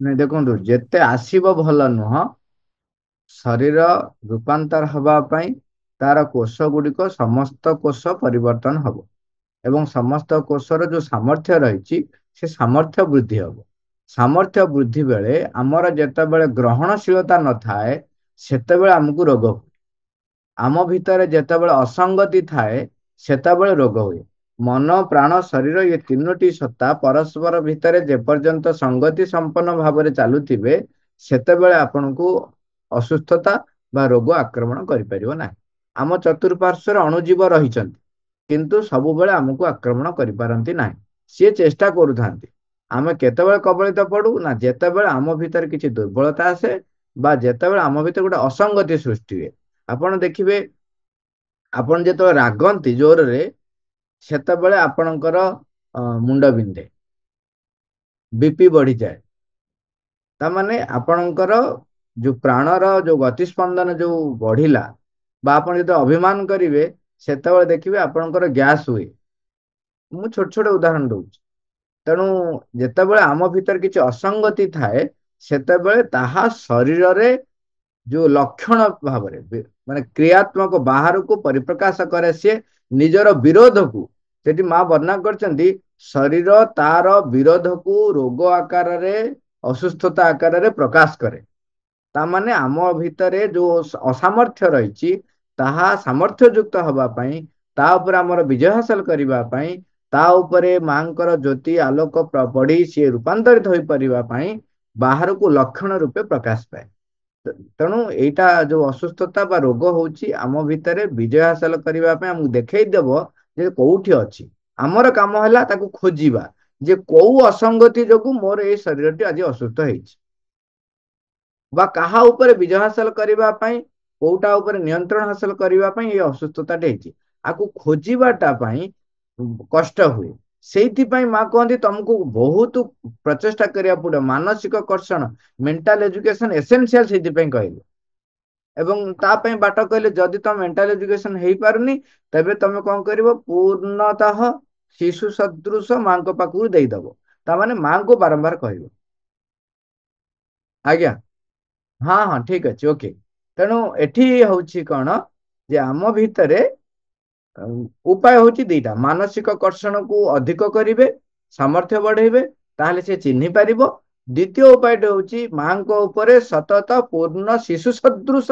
ନାଇଁ, ଦେଖନ୍ତୁ, ଯେତେ ଆସିବ ଭଲ ନୁହଁ। ଶରୀର ରୂପାନ୍ତର ହବା ପାଇଁ ତାର କୋଷ ଗୁଡିକ, ସମସ୍ତ କୋଷ ପରିବର୍ତ୍ତନ ହବ ଏବଂ ସମସ୍ତ କୋଷର ଯୋଉ ସାମର୍ଥ୍ୟ ରହିଛି ସେ ସାମର୍ଥ୍ୟ ବୃଦ୍ଧି ହବ। ସାମର୍ଥ୍ୟ ବୃଦ୍ଧି ବେଳେ ଆମର ଯେତେବେଳେ ଗ୍ରହଣଶୀଳତା ନଥାଏ, ସେତେବେଳେ ଆମକୁ ରୋଗ ହୁଏ। ଆମ ଭିତରେ ଯେତେବେଳେ ଅସଙ୍ଗତି ଥାଏ, ସେତେବେଳେ ରୋଗ ହୁଏ। ମନ, ପ୍ରାଣ, ଶରୀର, ଏ ତିନୋଟି ସତ୍ତା ପରସ୍ପର ଭିତରେ ଯେପର୍ଯ୍ୟନ୍ତ ସଂଗତି ସମ୍ପନ୍ନ ଭାବରେ ଚାଲୁଥିବେ, ସେତେବେଳେ ଆପଣଙ୍କୁ ଅସୁସ୍ଥତା ବା ରୋଗ ଆକ୍ରମଣ କରିପାରିବ ନାହିଁ। ଆମ ଚତୁଃପାର୍ଶ୍ୱରେ ଅଣୁଜୀବ ରହିଛନ୍ତି, କିନ୍ତୁ ସବୁବେଳେ ଆମକୁ ଆକ୍ରମଣ କରିପାରନ୍ତି ନାହିଁ। ସିଏ ଚେଷ୍ଟା କରୁଥାନ୍ତି। ଆମେ କେତେବେଳେ କବଳିତ ପଡୁ ନା, ଯେତେବେଳେ ଆମ ଭିତରେ କିଛି ଦୁର୍ବଳତା ଆସେ ବା ଯେତେବେଳେ ଆମ ଭିତରେ ଗୋଟେ ଅସଙ୍ଗତି ସୃଷ୍ଟି ହୁଏ। ଆପଣ ଦେଖିବେ, ଆପଣ ଯେତେବେଳେ ରାଗନ୍ତି ଜୋରରେ, ସେତେବେଳେ ଆପଣଙ୍କର ମୁଣ୍ଡ ବିନ୍ଧେ, ବିପି ବଢିଯାଏ। ତାମାନେ ଆପଣଙ୍କର ଯୋଉ ପ୍ରାଣର ଯୋଉ ଗତିସ୍ପନ୍ଦନ ଯୋଉ ବଢିଲା, ବା ଆପଣ ଯେତେବେଳେ ଅଭିମାନ କରିବେ, ସେତେବେଳେ ଦେଖିବେ ଆପଣଙ୍କର ଗ୍ୟାସ୍ ହୁଏ। ମୁଁ ଛୋଟ ଛୋଟ ଉଦାହରଣ ଦଉଛି। ତେଣୁ ଯେତେବେଳେ ଆମ ଭିତରେ କିଛି ଅସଙ୍ଗତି ଥାଏ, ସେତେବେଳେ ତାହା ଶରୀରରେ ଯୋଉ ଲକ୍ଷଣ ଭାବରେ, ମାନେ କ୍ରିୟାତ୍ମକ ବାହାରକୁ ପରିପ୍ରକାଶ କରେ। ସିଏ ନିଜର ବିରୋଧକୁ, ସେଠି ମା ବର୍ଣ୍ଣନା କରିଛନ୍ତି, ଶରୀର ତାର ବିରୋଧକୁ ରୋଗ ଆକାରରେ, ଅସୁସ୍ଥତା ଆକାରରେ ପ୍ରକାଶ କରେ। ତାମାନେ ଆମ ଭିତରେ ଯୋଉ ଅସାମର୍ଥ୍ୟ ରହିଛି, ତାହା ସାମର୍ଥ୍ୟ ଯୁକ୍ତ ହବା ପାଇଁ, ତା ଉପରେ ଆମର ବିଜୟ ହାସଲ କରିବା ପାଇଁ, ତା ଉପରେ ମାଙ୍କର ଜ୍ୟୋତି ଆଲୋକ ପଡି ସିଏ ରୂପାନ୍ତରିତ ହୋଇପାରିବା ପାଇଁ ବାହାରକୁ ଲକ୍ଷଣ ରୂପେ ପ୍ରକାଶ ପାଏ। ତେଣୁ ଏଇଟା ଯୋଉ ଅସୁସ୍ଥତା ବା ରୋଗ ହଉଛି, ଆମ ଭିତରେ ବିଜୟ ହାସଲ କରିବା ପାଇଁ ଆମକୁ ଦେଖେଇଦେବ ଯେ କୋଉଠି ଅଛି। ଆମର କାମ ହେଲା ତାକୁ ଖୋଜିବା, ଯେ କୋଉ ଅସଙ୍ଗତି ଯୋଗୁ ମୋର ଏଇ ଶରୀରଟି ଆଜି ଅସୁସ୍ଥ ହେଇଛି, ବା କାହା ଉପରେ ବିଜୟ ହାସଲ କରିବା ପାଇଁ, କୋଉଟା ଉପରେ ନିୟନ୍ତ୍ରଣ ହାସଲ କରିବା ପାଇଁ ଏଇ ଅସୁସ୍ଥତାଟି ହେଇଛି। ଆକୁ ଖୋଜିବାଟା ପାଇଁ କଷ୍ଟ ହୁଏ। ସେଇଥିପାଇଁ ମା କହନ୍ତି ତମକୁ ବହୁତ ପ୍ରଚେଷ୍ଟା କରିବାକୁ ପଡିବ। ମାନସିକ କର୍ଷଣ, ମେଣ୍ଟାଲ ଏଜୁକେସନ ଏସେନ୍ସିଆଲ, ସେଇଥିପାଇଁ କହିଲେ। ଏବଂ ତା ପାଇଁ ବାଟ କହିଲେ, ଯଦି ତମେ ମେଣ୍ଟାଲ ଏଜୁକେସନ ହେଇପାରୁନି, ତେବେ ତମେ କଣ କରିବ, ପୂର୍ଣ୍ଣତଃ ଶିଶୁ ସଦୃଶ ମାଙ୍କ ପାଖକୁ ଦେଇଦବ। ତାମାନେ ମାଙ୍କୁ ବାରମ୍ବାର କହିବ। ଆଜ୍ଞା, ହଁ ହଁ, ଠିକ ଅଛି, ଓକେ। ତେଣୁ ଏଠି ହଉଛି କଣ, ଯେ ଆମ ଭିତରେ ଉପାୟ ହଉଛି ଦିଟା। ମାନସିକ କର୍ଷଣକୁ ଅଧିକ କରିବେ, ସାମର୍ଥ୍ୟ ବଢେଇବେ, ତାହେଲେ ସେ ଚିହ୍ନି ପାରିବ। द्वितीय उपायटे हूँ माँ उपरे सतत पूर्ण शिशु सदृश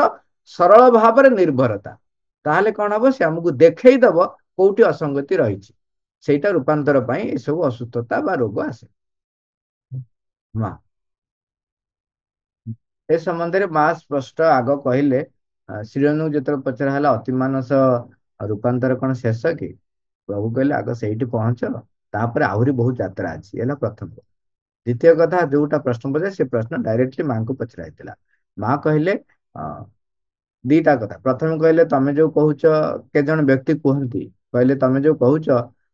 सरल भाव निर्भरता ताहले कौन हम से आमको देखईदब कौटी असंगति रही सेटा रूपांतर ये सब असुस्थता बा रोग आसे माँ ए संबंध में माँ स्पष्ट आग कहले श्रीअनु जो पचरा अति मानस रूपांतर कौन शेष कि प्रभु कहले आग से पहुंच तापर आहरी बहुत यात्रा अच्छी है प्रथम द्वितीय कथा जोटा प्रश्न पचार से प्रश्न डायरेक्टली माँ को पचरा माँ कहले दीटा कथा प्रथम कहले तमे जो कहूच के जन व्यक्ति कहती कहले तमे जो कहूच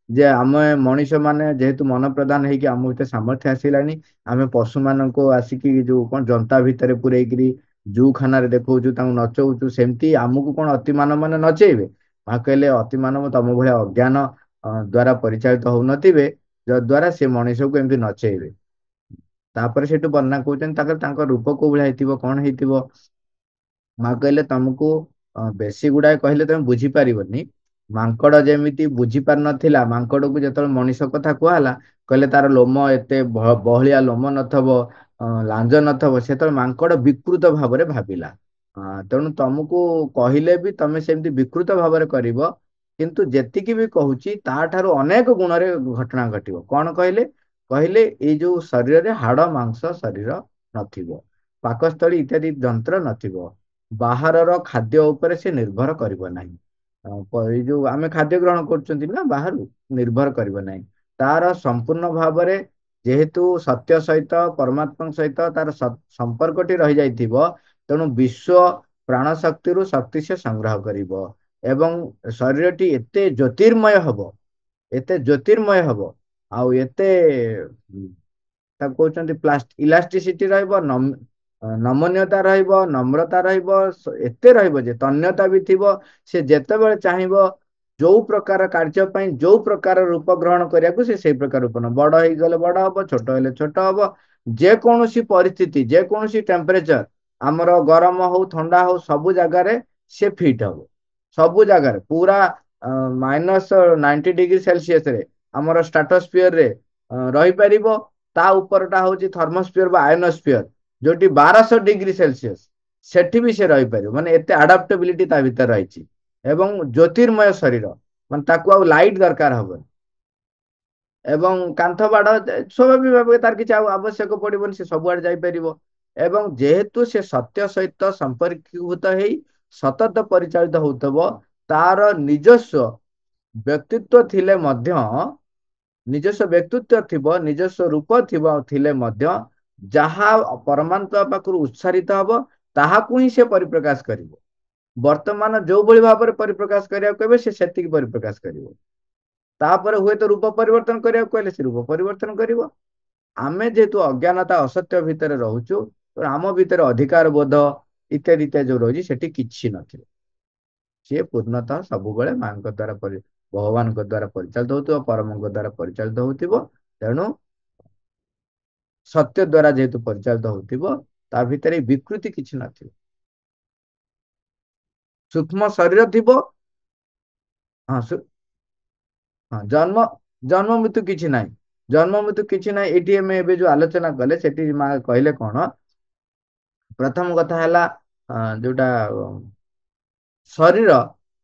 जे आम मनीष माने जेहेतु मन प्रदान होगी आम भीतर सामर्थ्य आसलानी आम पशु मान को आसिकी जो कौन जनता भितर पूरेकरी जू खाना देखौचु नचौचु सेमती आमको कौन अति मानव मैंने नचेबे माँ कहले अति मानव तम भाया अज्ञान द्वारा परिचालित हो नथिबे जद्वारा से मनीष को एमती नचेबे तापर सेठु वर्णना कहते रूप को भाया कौन हो माँ कहले तुमको बेसी गुड़ाए कहले तुम बुझी पारबनी मांकड़ जमी बुझी पार नाला मांकड़ को जो मनीष कथा कहला कहले तार लोम एत बहलिया लोम नथब लांज नथब से मांकड़ विकृत भाव भाविला तेणु तुमको कहले भी तुम सेमती विकृत भाव किंतु जेतिकी भी कहूची ताठारु अनेक गुण रे घटना घटिव कौन कहले कहले ये जो शरीर रे हाड़ मांस शरीर नथिबो पाकस्थली इत्यादि जंत्र नथिबो बाहर खाद्य उपरे से निर्भर करिबो नाही ये जो आमे खाद्य ग्रहण करचंती ना बाहर निर्भर करिबो नाही तार संपूर्ण भाव रे जेहेतु सत्य सहित परमात्मा सहित तार संपर्कटी रही जाइथिबो तेणु विश्व प्राण शक्ति रु शक्ति से संग्रह करिबो एवं शरीरटी एते ज्योतिर्मय हबो एते ज्योतिर्मय हबो आउ एते कहते प्लास्ट इलास्टिसिटी नमनीयता नम्रता एते जे तन्यता भी थी से जेतेबेले चाहिए जो प्रकार कार्य जो प्रकार रूप ग्रहण करने से से प्रकार रूप न बड़ हो गले बड़ हम छोट हेले छोट हम जेकोसी परिस्थिति जेकोसी टेम्परेचर आमर गरम हो ठंडा हो सबु जगार से फिट हम सबु जगार पूरा -90 डिग्री सेल्सियस रे आमर स्ट्राटोस्फियर रे रही पारिबो ता उपरटा हूँ थर्मोस्फियर बा आयनोस्फियर जोटी 1200 डिग्री सेल्सियस सेठी भी से रही पार माने एते अडाप्टेबिलिटी ता भीतर रही एवं ज्योतिर्मय शरीर मान ताकू आउ लाइट दरकार हबन एवं कांथ बाड़ स्वाभाविक भाव तार किसी आवश्यक पड़बन से सबुआड़े जापर एवं जेहेतु से सत्य सहित संपर्कीभूत हो सतत परिचालित होतबो तार निजस्व व्यक्तित्व थिले मध्य निजस्व व्यक्तित्व थिबो निजस्व रूप थिबो थिले मध्य जहा परमात्मा पाखरु उत्साहित हब ताहाकु ही से परिप्रकाश करिवो वर्तमान जो भली भाव में परिप्रकाश करिया कहबे से सेतिक परिप्रकाश करिवो तापर हुए तो रूप परिवर्तन करिया कहले से रूप परिवर्तन करिवो आमे जेतु अज्ञानता असत्य भितर रहउछु तो आम भितर अधिकार बोध इत्यादि इत्यादि जो रही सेठी किछि नथिबो से पूर्णतः सब बेले मां द्वारा भगवान द्वारा परिचालित होतिबो परम द्वारा परिचालित होतिबो तेणु सत्य द्वारा जेहेतु परिचालित होतिबो ता भितर विकृति किछि नथिबो सूक्ष्म शरीर थिबो हाँ हाँ जन्म जन्म मृत्यु किछि नाही जन्म मृत्यु किछि नाही एटी एमे एबे जो आलोचना कले सेठी मां कहले कोन प्रथम कथा हैला जोटा शरीर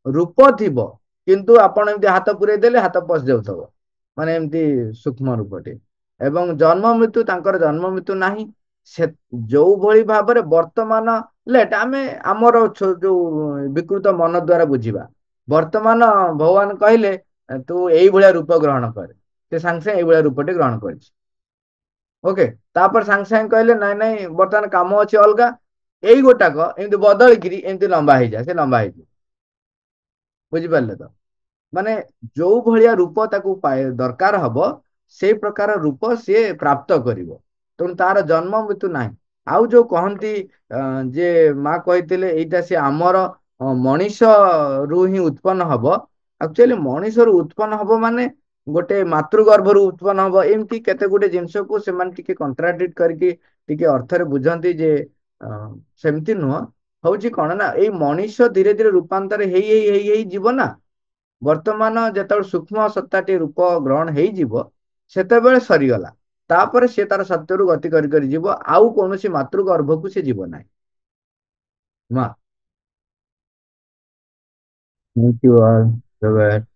रूप थिबो किंतु आपण एमती हाथ पुरे देले हाथ पस जाउथबो माने एमती सूक्ष्म रूपटे एवं जन्म मृत्यु तांकर जन्म मृत्यु नाही से जो भली भाव में वर्तमान लेट आमे आमर जो विकृत मन द्वारा बुझीबा वर्तमान भगवान कहले तू एई भलिया रूप ग्रहण कर से सांग से एई भलिया रूपटे ग्रहण करछि ओके तापर सांग सांग कहले नाइ नाइ वर्तमान काम अछि अलगा एई गोटाक एमती बदल गिरी एमती लंबा हो जाए से लंबा हो बुझी पारले तो माने जो भलिया रूप ताकू दरकार हबो से प्रकार रूप सी प्राप्त करिवो तेणु तार जन्म मृत्यु ना आउ जो कहती जे माँ कही एटा सी आमर मनीष रु ही उत्पन्न हम एक्चुअली मनीष रु उत्पन्न हम माने गोटे मातृगर्भ रु उत्पन्न हम एमती केते गोटे जिनस को से टिके कंट्राडिक्ट करके टिके अर्थ रे बुझंती जे सेमती नुह हूँ कौन ना ये मनीष धीरे धीरे रूपांतर हेई जीव ना वर्तमान जो सूक्ष्म सत्ताटी रूप ग्रहण हो सेतेबेले सरीगला ତାପରେ ସେ ତାର ସତ୍ୟରୁ ଗତି କରି କରି ଯିବ, ଆଉ କୌଣସି ମାତୃ ଗର୍ଭକୁ ସେ ଯିବ ନାହିଁ। ମା, thank you all. Bye bye.